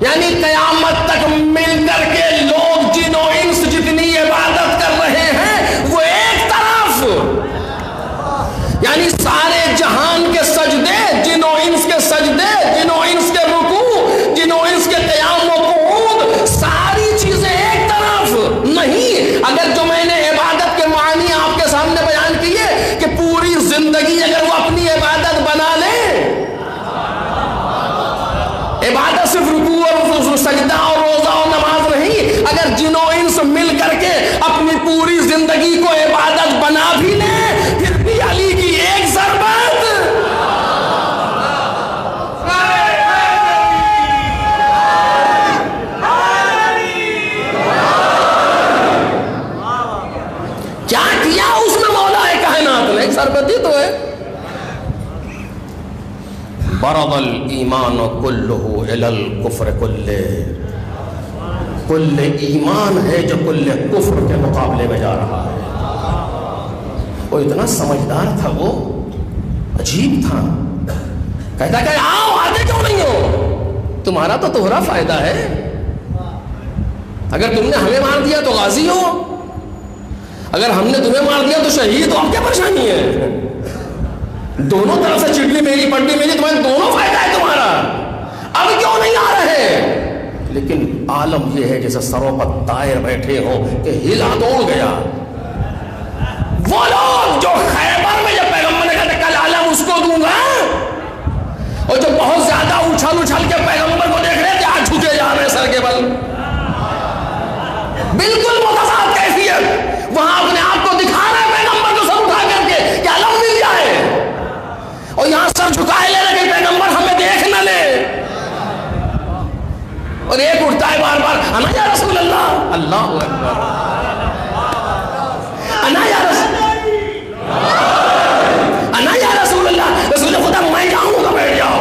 یعنی قیامت تک مل کر کے لوگ جن و انس جتنی عبادت کر رہے ہیں وہ ایک طرف، یعنی سارے جہان کے سجدے، جن و انس کے سجدے، جن و انس کے رکوع، جن و انس کے قیام و قعود، ساری چیزیں ایک طرف نہیں. اگر جو میں نے عبادت کے معنی آپ کے سامنے بیان کیے کہ پوری زندگی اگر وہ اپنی عبادت بنا لیں، عبادت صرف رکوع اور سجدہ اور روزہ اور نماز نہیں، اگر جن و انس مل کر کے اپنی پوری زندگی کو عبادت بنا بھی لیں، پھر بھی علی کی ایک ضربت کیا کیا اس میں مولا کائنات نے؟ ایک ضربت ہی تو ہے. برد الایمان کلہ الی الکفر کلہ. کل ایمان ہے جو کل کفر کے مقابلے میں جا رہا ہے. وہ اتنا سمجھدار تھا، وہ عجیب تھا. کہتا کہ آؤ آتے کیوں نہیں ہو؟ تمہارا تو تمہارا فائدہ ہے. اگر تم نے ہمیں مار دیا تو غازی ہو، اگر ہم نے تمہیں مار دیا تو شہید ہو. اب کیا پریشانی ہے؟ دونوں طرف سے چٹلی میری پٹی میری، تمہیں دونوں فائدہ ہے تمہارا. اب کیوں نہیں آ رہے؟ لیکن عالم یہ ہے جیسے سروں پر طائر بیٹھے ہو کہ ہلا دوڑ گیا. وہ لوگ جو خیبر میں جب پیغمبر نے کہا کہ کل عالم اس کو دوں گا، اور جو بہت زیادہ اچھل اچھل کے پیغمبر کو دیکھ رہے تھے آج جھکے جا رہے سر کے بل. بالکل متضاد کیفیت. وہاں اپنے آپ کو دکھا رہے پیغمبر کو سر اٹھا کر کے کہ عالم مل جائے، اور یہاں سر جھکائے لے رہے کہ پیغمبر ہمیں دیکھ نہ لے. اور ایک اٹھتا ہے بار بار، انا یا رسول اللہ. اللہ اکبر. انا یا رسول اللہ. رسول خدا میں جاؤں گا، بیٹھ جاؤ.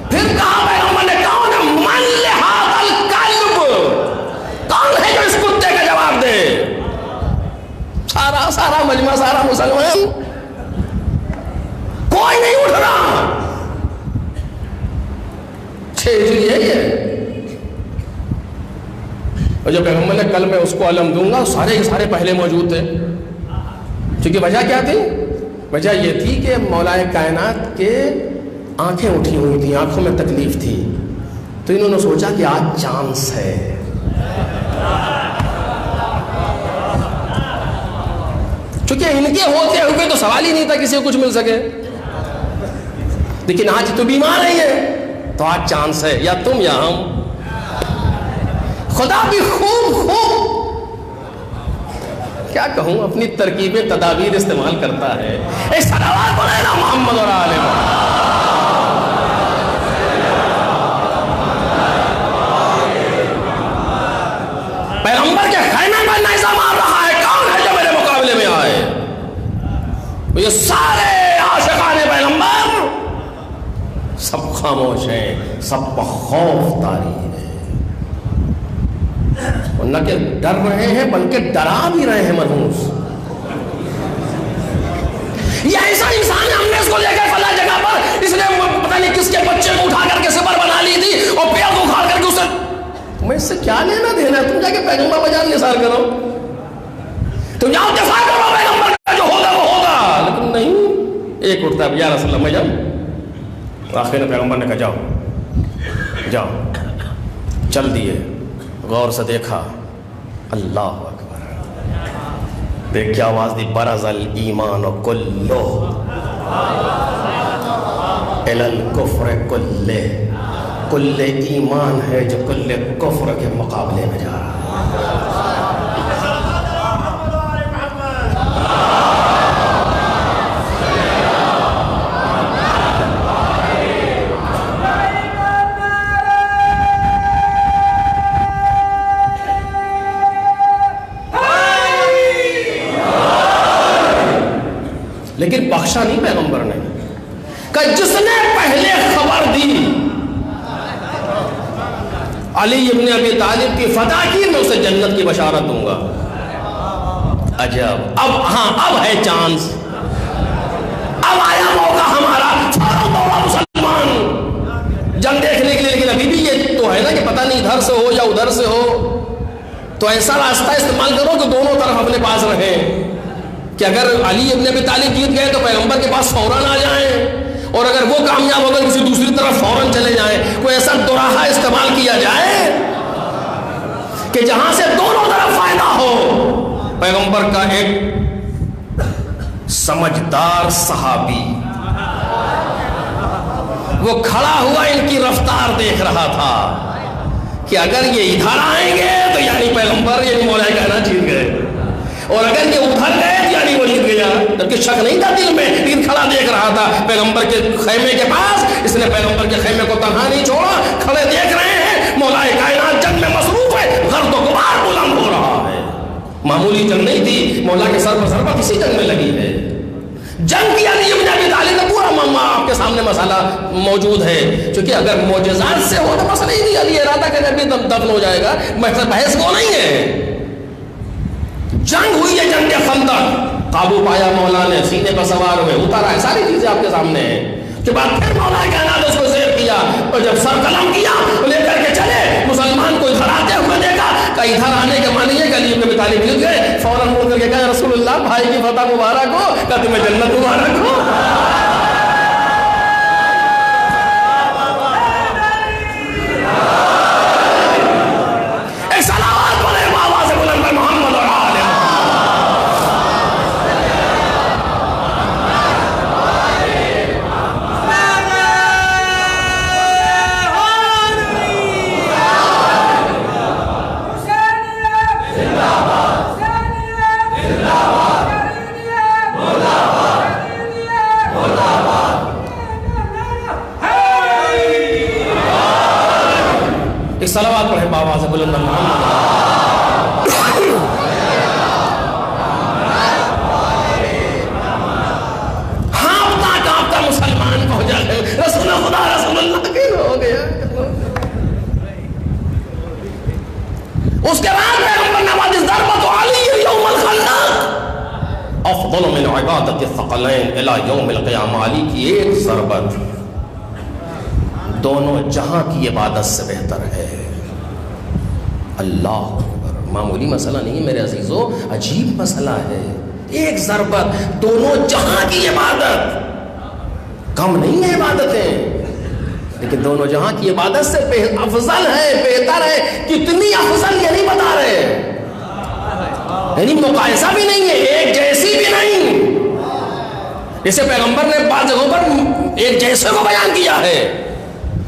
پھر کہا پیغمبر نے، کون ہے من لہذا الکلب؟ کون ہے جو اس کتے کا جواب دے؟ سارا مجمع، سارا مسلمان، کوئی نہیں اٹھ رہا. 6 ہجری ہے یہ. اور جو پیغمبر نے کل میں اس کو علم دوں گا، سارے کے سارے پہلے موجود تھے. کیونکہ وجہ کیا تھی؟ وجہ یہ تھی کہ مولا کائنات کے آنکھیں اٹھی ہوئی تھیں، آنکھوں میں تکلیف تھی. تو انہوں نے سوچا کہ آج چانس ہے. چونکہ ان کے ہوتے ہوئے تو سوال ہی نہیں تھا کسی کو کچھ مل سکے. لیکن آج تو بیمار ہے تو آج چانس ہے، یا تم یا ہم. خدا بھی خوب کیا کہوں اپنی ترکیبیں تدابیر استعمال کرتا ہے. ایک صلوات پڑھیں نا محمد اور آل محمد. پیغمبر کے خیمے میں نیزہ مار رہا ہے، کون ہے جو میرے مقابلے میں آئے؟ یہ سارے عاشقان پیغمبر سب خاموش ہیں، سب بخوف طاری ہیں. نہ کہ ڈر رہے ہیں بلکہ ڈرا بھی رہے ہیں منحوس. یہ ایسا انسان ہم نے اس کو لے گئے فلاں جگہ پر، اس نے پتہ نہیں کس کے بچے کو اٹھا کر کے سپر بنا لی تھی اور پیر کو اکھاڑ کر کے اسے، تمہیں اس سے کیا لینا دینا ہے؟ تم جا کے پیغمبر پر جان نثار کرو، تم جاؤ دفاع کرو پیغمبر کا، جو ہوگا وہ ہوگا. لیکن نہیں، ایک اٹھتا ہے یا رسول اللہ میں جاؤں. آخر میں پیغمبر نے کہا جاؤ جاؤ. چل دیے، غور سے دیکھا، اللہ اکبر، دیکھ کیا آواز دی، برز الایمان کلو الی الکفر کلہ، کل ایمان ہے جو کل کفر کے مقابلے میں جا رہا ہے. لیکن بخشا نہیں پیغمبر نے، کہ جس نے پہلے خبر دی علی ابن ابی طالب کی فتح کی، میں اسے جنت کی بشارت دوں گا. عجب، اب ہاں اب ہے چانس، اب آیا موقع ہمارا. فوراً دوڑا مسلمان جنگ دیکھنے کے لیے. لیکن ابھی بھی یہ تو ہے نا کہ پتہ نہیں ادھر سے ہو یا ادھر سے ہو، تو ایسا راستہ استعمال کرو کہ دونوں طرف اپنے پاس رہیں، کہ اگر علی ابن ابی طالب جیت گئے تو پیغمبر کے پاس فوراً آ جائیں، اور اگر وہ کامیاب ہو گئے کسی دوسری طرف فوراً چلے جائیں. کوئی ایسا دوراہا استعمال کیا جائے کہ جہاں سے دونوں طرف فائدہ ہو. پیغمبر کا ایک سمجھدار صحابی وہ کھڑا ہوا، ان کی رفتار دیکھ رہا تھا کہ اگر یہ ادھر آئیں گے تو یعنی پیغمبر یعنی مولا کائنات جیت گئے، اور اگر یہ ادھر گئے یعنی وہ جیت گیا. جبکہ شک نہیں تھا دل میں، لیکن کھڑا دیکھ رہا تھا پیغمبر کے خیمے کے پاس. اس نے پیغمبر کے خیمے کو تنہا نہیں چھوڑا، کھڑے دیکھ رہے ہیں مولا کائنات جنگ میں مصروف ہے، غرد و غبار بلند ہو رہا ہے. معمولی جنگ نہیں تھی، مولا کے سر پر ضربت اسی جنگ میں لگی ہے. جنگ کی علی ابن ابی طالب کا پورا معاملہ آپ کے سامنے مسئلہ موجود ہے. چونکہ اگر معجزات سے ہو تو مسئلہ ہی نہیں، علی ارادہ کہ ابھی دفن ہو جائے گا، بحث کو نہیں ہے. جنگ ہوئی ہے، جنگ خندق، قابو پایا مولا نے، سینے پر سوار ہوئے، اتارا ہے، ساری چیزیں آپ کے سامنے ہیں. کے بعد پھر مولا کائنات اس کو زیر کیا، اور جب سر قلم کیا لے کر کے چلے، مسلمان کو ادھر آتے ہوئے دیکھا کہ ادھر آنے کے معنی ہے کہ علی ابن ابی طالب جیت گئے. فوراً مڑ کر کے کہا رسول اللہ بھائی کی فتح مبارک ہو، کہ تمہیں جنت مبارک ہو. ایک صلوات پڑھے آواز بلند پر محمد اور آل صلوات پڑھے بآواز بلند محمد. ہانپتا کانپتا مسلمان کو جائے رسول خدا رسول اللہ کے ہو گیا. اس کے بعد پیغمبر نے فرمایا ضربت علی یوم الخندق افضل من عبادت الثقلین الی یوم القیامہ. علی کی ایک ضربت دونوں جہاں کی عبادت سے بہتر ہے. اللہ اکبر، معمولی مسئلہ نہیں ہے میرے عزیزو، عجیب مسئلہ ہے. ایک ضربت دونوں جہاں کی عبادت، کم نہیں ہے عبادتیں، لیکن دونوں جہاں کی عبادت سے افضل ہے، بہتر ہے. کتنی افضل یہ نہیں بتا رہے، یعنی مقایسہ بھی نہیں ہے، ایک جیسی بھی نہیں. جیسے پیغمبر نے بعض جگہوں پر ایک جیسے کو بیان کیا ہے،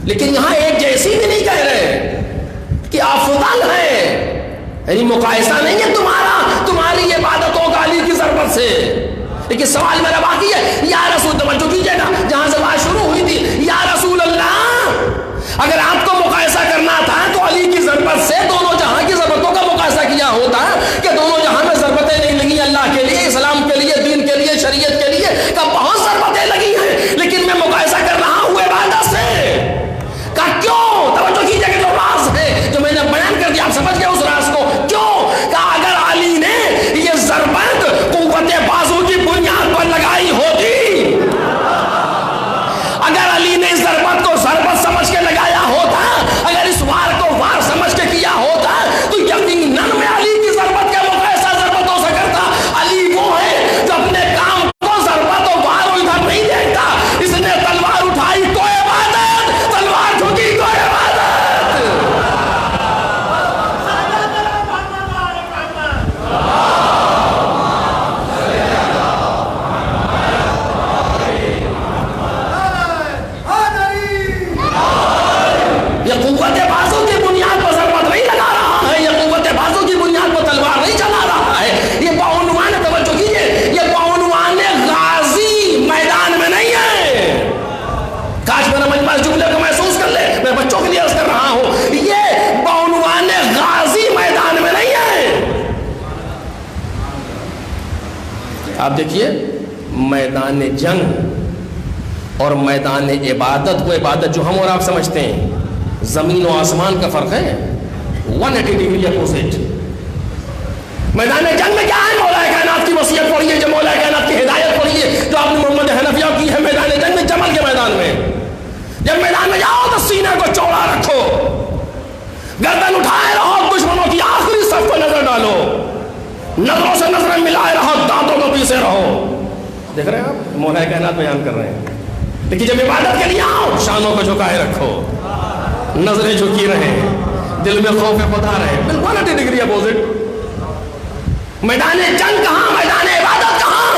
لیکن یہاں ایک جیسی بھی نہیں کہہ رہے کہ افضل ہے، یعنی مقایسہ نہیں ہے تمہاری عبادتوں کا علی کی ضربت سے. لیکن سوال میرا باقی ہے، یا رسول، توجہ کیجئے گا جہاں سے بات شروع ہوئی تھی، یا رسول اللہ اگر آپ کو مقایسہ کرنا تھا تو علی کی ضربت سے دونوں جہاں کی ضربتوں کا مقایسہ کیا ہوتا کہ دونوں جہاں میں ضربتیں نہیں لگی اللہ کے لیے، اسلام کے لیے، دین کے لیے، شریعت کے لیے، کہ بہت ضربتیں لگی ہیں، لیکن میں مقایسہ کر رہا ہوں عبادت سے. کہ کیوں؟ توجہ کیجئے کہ جو راز ہے جو میں نے بیان کر دیا، آپ سمجھ گئے اس راز کو. کیوں؟ کہ اگر علی نے یہ ضربت قوت بازو کی بنیاد پر لگائی ہوتی آپ دیکھیے میدان جنگ اور میدان عبادت، وہ عبادت جو ہم اور آپ سمجھتے ہیں، زمین و آسمان کا فرق ہے، 180 ڈگری اپوزٹ۔ میدان جنگ میں کیا ہے؟ مولا کائنات کی وصیت پڑھیے، جو مولا کائنات کی ہدایت پڑھیے جو آپ نے محمد حنفیہ کی ہے میدان جنگ میں، جمل کے میدان میں۔ جب میدان میں جاؤ تو سینے کو چوڑا رکھو، گردن اٹھائے رہو، دشمنوں کی آخری صف کو نظر ڈالو، نظروں سے نظریں ملائے رہو، دانتوں کو پیسے رہو۔ دیکھ رہے ہیں آپ مولا کائنات بیان کر رہے ہیں، لیکن جب عبادت کے لیے آؤ شانوں کو جھکائے رکھو، نظریں جھکی رہے، دل میں خوف خدا رہے، بالکل 180 ڈگری اپوزٹ۔ میدان جنگ کہاں، میدان عبادت کہاں؟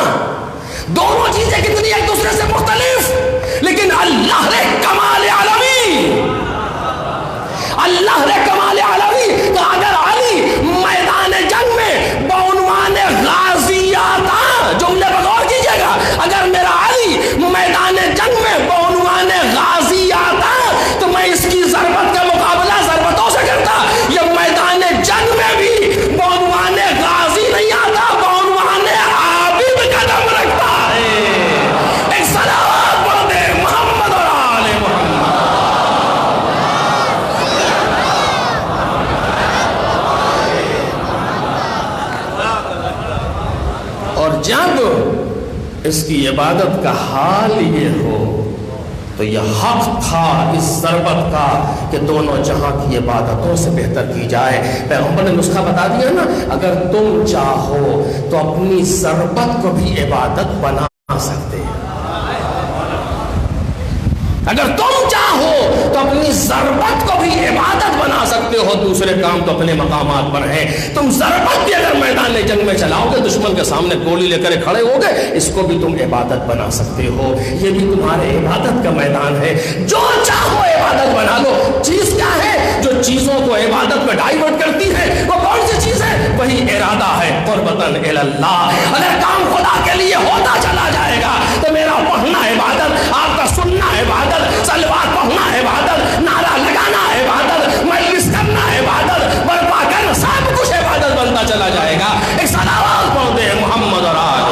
دونوں چیزیں کتنی ایک دوسرے سے مختلف، لیکن اللہ نے کمال علوی، اللہ نے کمال علوی۔ تو اگر علی میدان جنگ میں بعنوان غازی آتا، جملے پر غور کیجئے گا، اگر میرا علی میدان جنگ میں بعنوان غازی آتا تو میں اس کی ضربت کا مقابلہ ضربتوں سے کرتا۔ یہ میدان جنگ میں بھی بعنوان غازی نہیں آتا، بعنوان عابد قدم رکھتا ہے۔ ایک صلوات پڑھ دے محمد اور آل محمد۔ اور جب اس کی عبادت کا حال یہ ہو تو یہ حق تھا اس ضربت کا کہ دونوں جہاں کی عبادتوں سے بہتر کی جائے۔ پیغمبر نے نسخہ بتا دیا نا، اگر تم چاہو تو اپنی ضربت کو بھی عبادت بنا سکتے ہیں، اگر تم چاہو تو اپنی ضربت کو بھی عبادت بنا سکتے ہو، دوسرے کام تو اپنے مقامات پر ہیں۔ تم ضربت بھی اگر میدان جنگ میں چلاؤ گے، دشمن کے سامنے گولی لے کر کھڑے ہو گئے، اس کو بھی تم عبادت بنا سکتے ہو، یہ بھی تمہارے عبادت کا میدان ہے۔ جو چاہو عبادت بنا لو۔ چیز کیا ہے جو چیزوں کو عبادت میں ڈائیورٹ کرتی ہے؟ وہ کون سی چیز ہے؟ وہی ارادہ ہے، قربتاً الی اللہ۔ اگر کام خدا کے لیے ہوتا چلا جائے گا تو میرا پڑھنا عبادت، آپ کا سننا عبادت، صلوات پڑھنا عبادت، نعرہ لگانا عبادت، مجلس کرنا عبادت، برپا کرنا، سب کچھ عبادت بنتا چلا جائے گا۔ ایک صلوات پڑھ دے محمد اور آل۔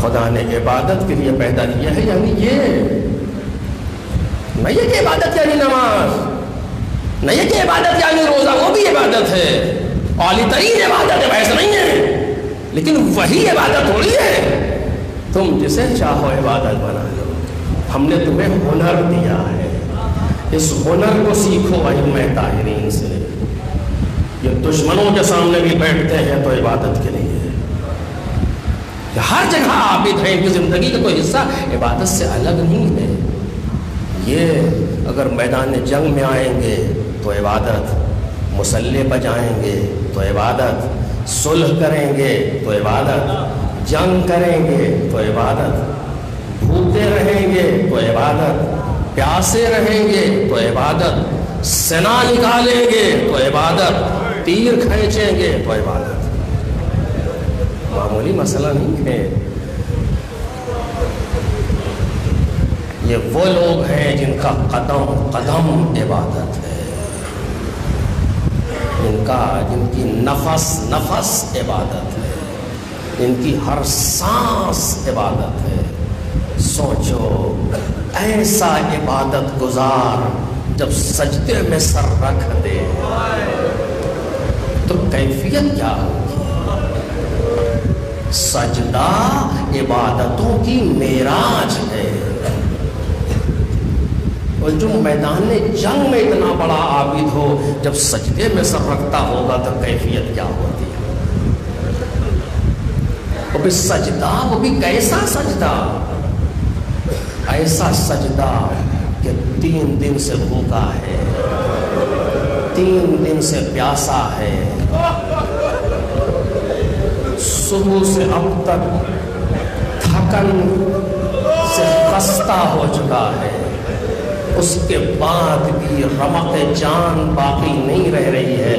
خدا نے عبادت کے لیے پیدا کیا ہے، یعنی یہ نہیں ہے کہ عبادت یعنی نماز، نہیں ہے کہ عبادت یعنی روزہ، وہ بھی عبادت ہے، عالی ترین عبادت ہے، ویسے نہیں ہے، لیکن وہی عبادت تھوڑی ہے۔ تم جسے چاہو عبادت بنا لو، ہم نے تمہیں ہنر دیا ہے، اس ہنر کو سیکھو ائمہ طاہرین سے۔ یہ دشمنوں کے سامنے بھی بیٹھتے ہیں تو عبادت کے لیے، ہر جگہ عابد ہیں، ان کی زندگی کا کوئی حصہ عبادت سے الگ نہیں ہے۔ یہ اگر میدان جنگ میں آئیں گے تو عبادت، مسلح بجائیں گے تو عبادت، صلح کریں گے تو عبادت، جنگ کریں گے تو عبادت، بھوکے رہیں گے تو عبادت، پیاسے رہیں گے تو عبادت، سنا نکالیں گے تو عبادت، تیر کھینچیں گے تو عبادت۔ معمولی مسئلہ نہیں ہے۔ یہ وہ لوگ ہیں جن کا قدم قدم عبادت ہے، جن کی نفس نفس عبادت ہے، جن کی ہر سانس عبادت ہے۔ سوچو ایسا عبادت گزار جب سجدے میں سر رکھ دے تو کیفیت کیا ہوگی؟ سجدہ عبادتوں کی معراج ہے، اور جو میدان جنگ میں اتنا بڑا عابد ہو جب سجدے میں سر رکھتا ہوگا تو کیفیت کیا ہوتی ہے؟ وہ بھی سجدہ، وہ بھی کیسا سجدہ؟ ایسا سجدہ کہ 3 دن سے بھوکا ہے، 3 دن سے پیاسا ہے، صبح سے اب تک تھکن سے خستہ ہو چکا ہے، اس کے بعد بھی رمق جان باقی نہیں رہ رہی ہے،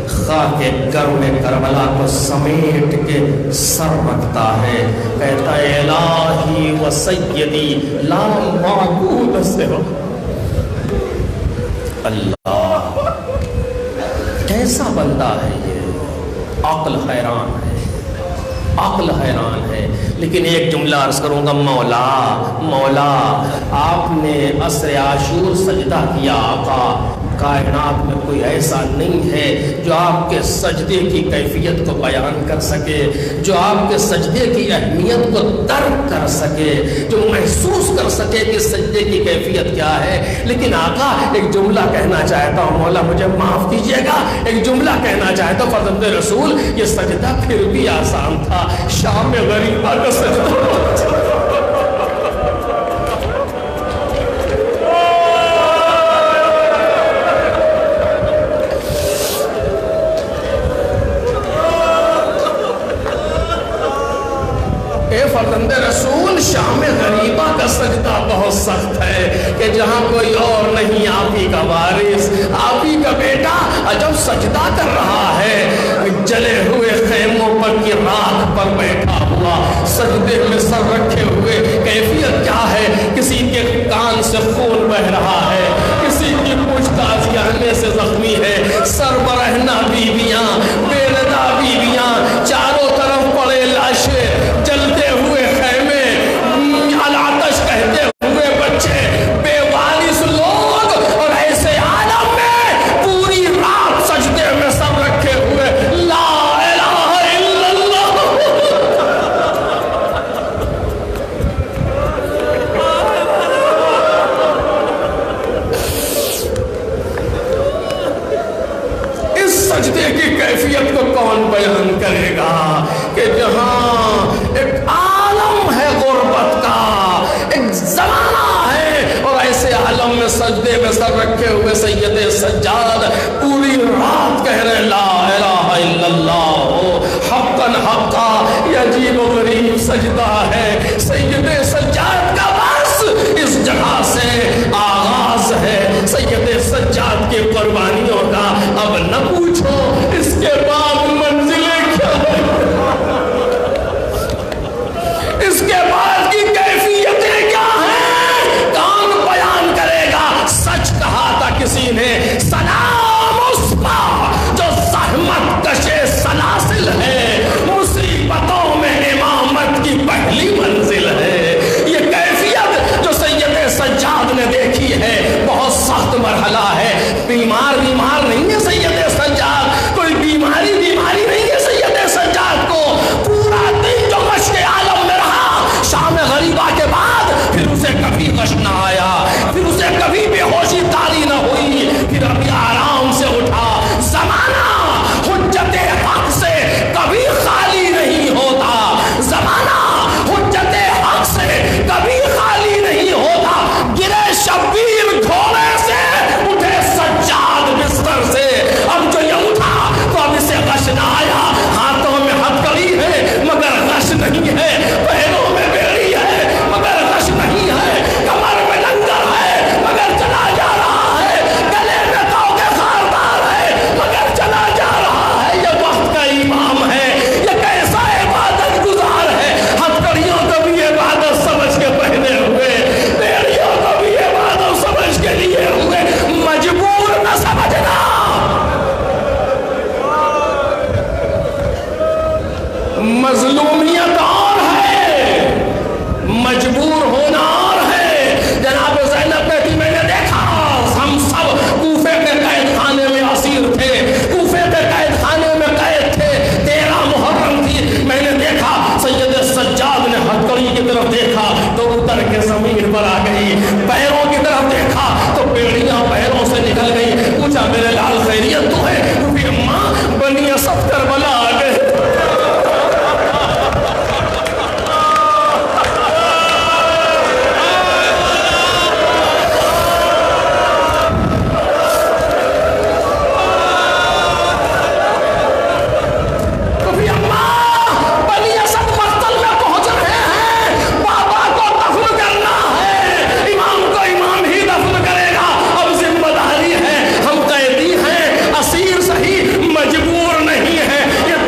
خاک گرم کربلا کو سمیٹ کے سر رکھتا ہے، کہتا ہے الہی و سیدی لا معبود سوا، اللہ کیسا بندہ ہے یہ، عقل حیران ہے، عقل حیران ہے۔ لیکن ایک جملہ عرض کروں گا، مولا مولا آپ نے عصر عاشور سجدہ کیا آقا، کائنات میں کوئی ایسا نہیں ہے جو آپ کے سجدے کی کیفیت کو بیان کر سکے، جو آپ کے سجدے کی اہمیت کو درک کر سکے، جو محسوس کر سکے کہ سجدے کی کیفیت کیا ہے۔ لیکن آقا ایک جملہ کہنا چاہتا ہوں، مولا مجھے معاف کیجیے گا، ایک جملہ کہنا چاہتا ہوں فرزند رسول، یہ سجدہ پھر بھی آسان تھا، شام غریبہ کا سجدہ۔ فرزند رسول شام غریبہ کا سجدہ بہت سخت ہے کہ جہاں کوئی اور نہیں، آپ ہی کا وارث، آپ ہی کا بیٹا جب سجدہ کر رہا ہے، جلے ہوئے خیموں پر کی راکھ پر بیٹھا ہوا، سجدے میں سر رکھے ہوئے، کیفیت کیا ہے؟ کسی کے کان سے خون بہ رہا ہے، کسی کی پوچھ تازیانے سے زخمی ہے، سر برہنہ بیویاں، بے ردا بیویاں، چاروں طرف پڑے لاشیں، جلتے ہوئے خیمے، العطش کہتے ہوئے بچے، بے وارث لوگ، اور ایسے عالم میں پوری رات سجدے میں سب رکھے ہوئے لا الہ الا اللہ۔ اس سجدے کی کیفیت کو کون بیان کرے گا کہ جہاں ایک عالم ہے غربت کا، ایک زمانہ ہے، اور ایسے عالم میں سجدے میں سر رکھے ہوئے سید سجاد پوری رات کہہ رہے لا الہ الا اللہ حقا حقا۔ یہ عجیب و غریب سجدہ ہے سید سجاد کا، بس اس جگہ سے آغاز ہے سید سجاد کی قربانیوں کا۔ اب نہ پوچھو اس کے بعد منزلیں کیا ہے، اس کے بعد کی کیفیتیں کیا ہیں، کون بیان کرے گا؟ سچ کہا تھا کسی نے، سلام اس پر جو زحمت کشے سلاسل ہے، مصیبتوں میں امامت کی پہلی منزل ہے۔ یہ کیفیت جو سید سجاد نے دیکھی ہے بہت سخت مرحلہ ہے۔ بیمار نہیں ہے سید سجاد، کوئی بیماری نہیں ہے سید سجاد کو، پورا دن جو مشق عالم میں رہا، شام غریبہ کے بعد پھر اسے کبھی غش نہ آیا، پھر اسے کبھی بے ہوشی طاری نہ ہوئی، پھر ابھی آرام سے اٹھا۔ زمانہ حجت حق سے کبھی خالی نہیں ہوتا، زمانہ حجت حق سے کبھی خالی نہیں ہوتا۔ گرے شبیر گھوڑے سے، اٹھے سجاد بستر سے، اب جو یہ اٹھا تو اب اسے غش نہ آیا۔ ہاتھوں میں ہتھکڑی ہے مگر غش نہیں ہے، پیروں میں بیڑی ہے مگر غش نہیں ہے، کمر میں لنگر ہے مگر چلا جا رہا ہے، گلے میں توقع خاردار ہے مگر چلا جا رہا ہے۔ یہ وقت کا امام ہے، یہ کیسا عبادت گزار ہے، ہتھکڑیوں کو بھی عبادت سمجھ کے پہنے ہوئے، بیڑیوں کو بھی عبادت سمجھ کے لیے ہوئے، مجبور نہ سمجھنا۔ مظلومیت اور ہے، مجبور ہونا اور ہے۔ جناب زینب بیٹی میں نے دیکھا، ہم سب کوفے کے قید خانے میں اسیر تھے، کوفے کے قید خانے میں قید تھے، 13 محرم تھی، میں نے دیکھا سید سجاد نے ہتھکڑی کی طرف دیکھا تو اتر کے زمین پر آ گئی، پیروں کی طرف دیکھا تو بیڑیاں پیروں سے نکل گئی۔ پوچھا میرے لال خیریت تو ہے؟ پھر ماں بنی اسد کربلا آ گئے۔ مجبور نہیں ہے، یہ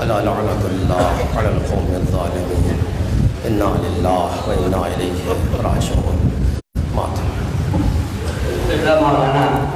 الا لعنت اللہ علی القوم الظالمین انا للہ و انا الیہ راجعون. ماتم مولانا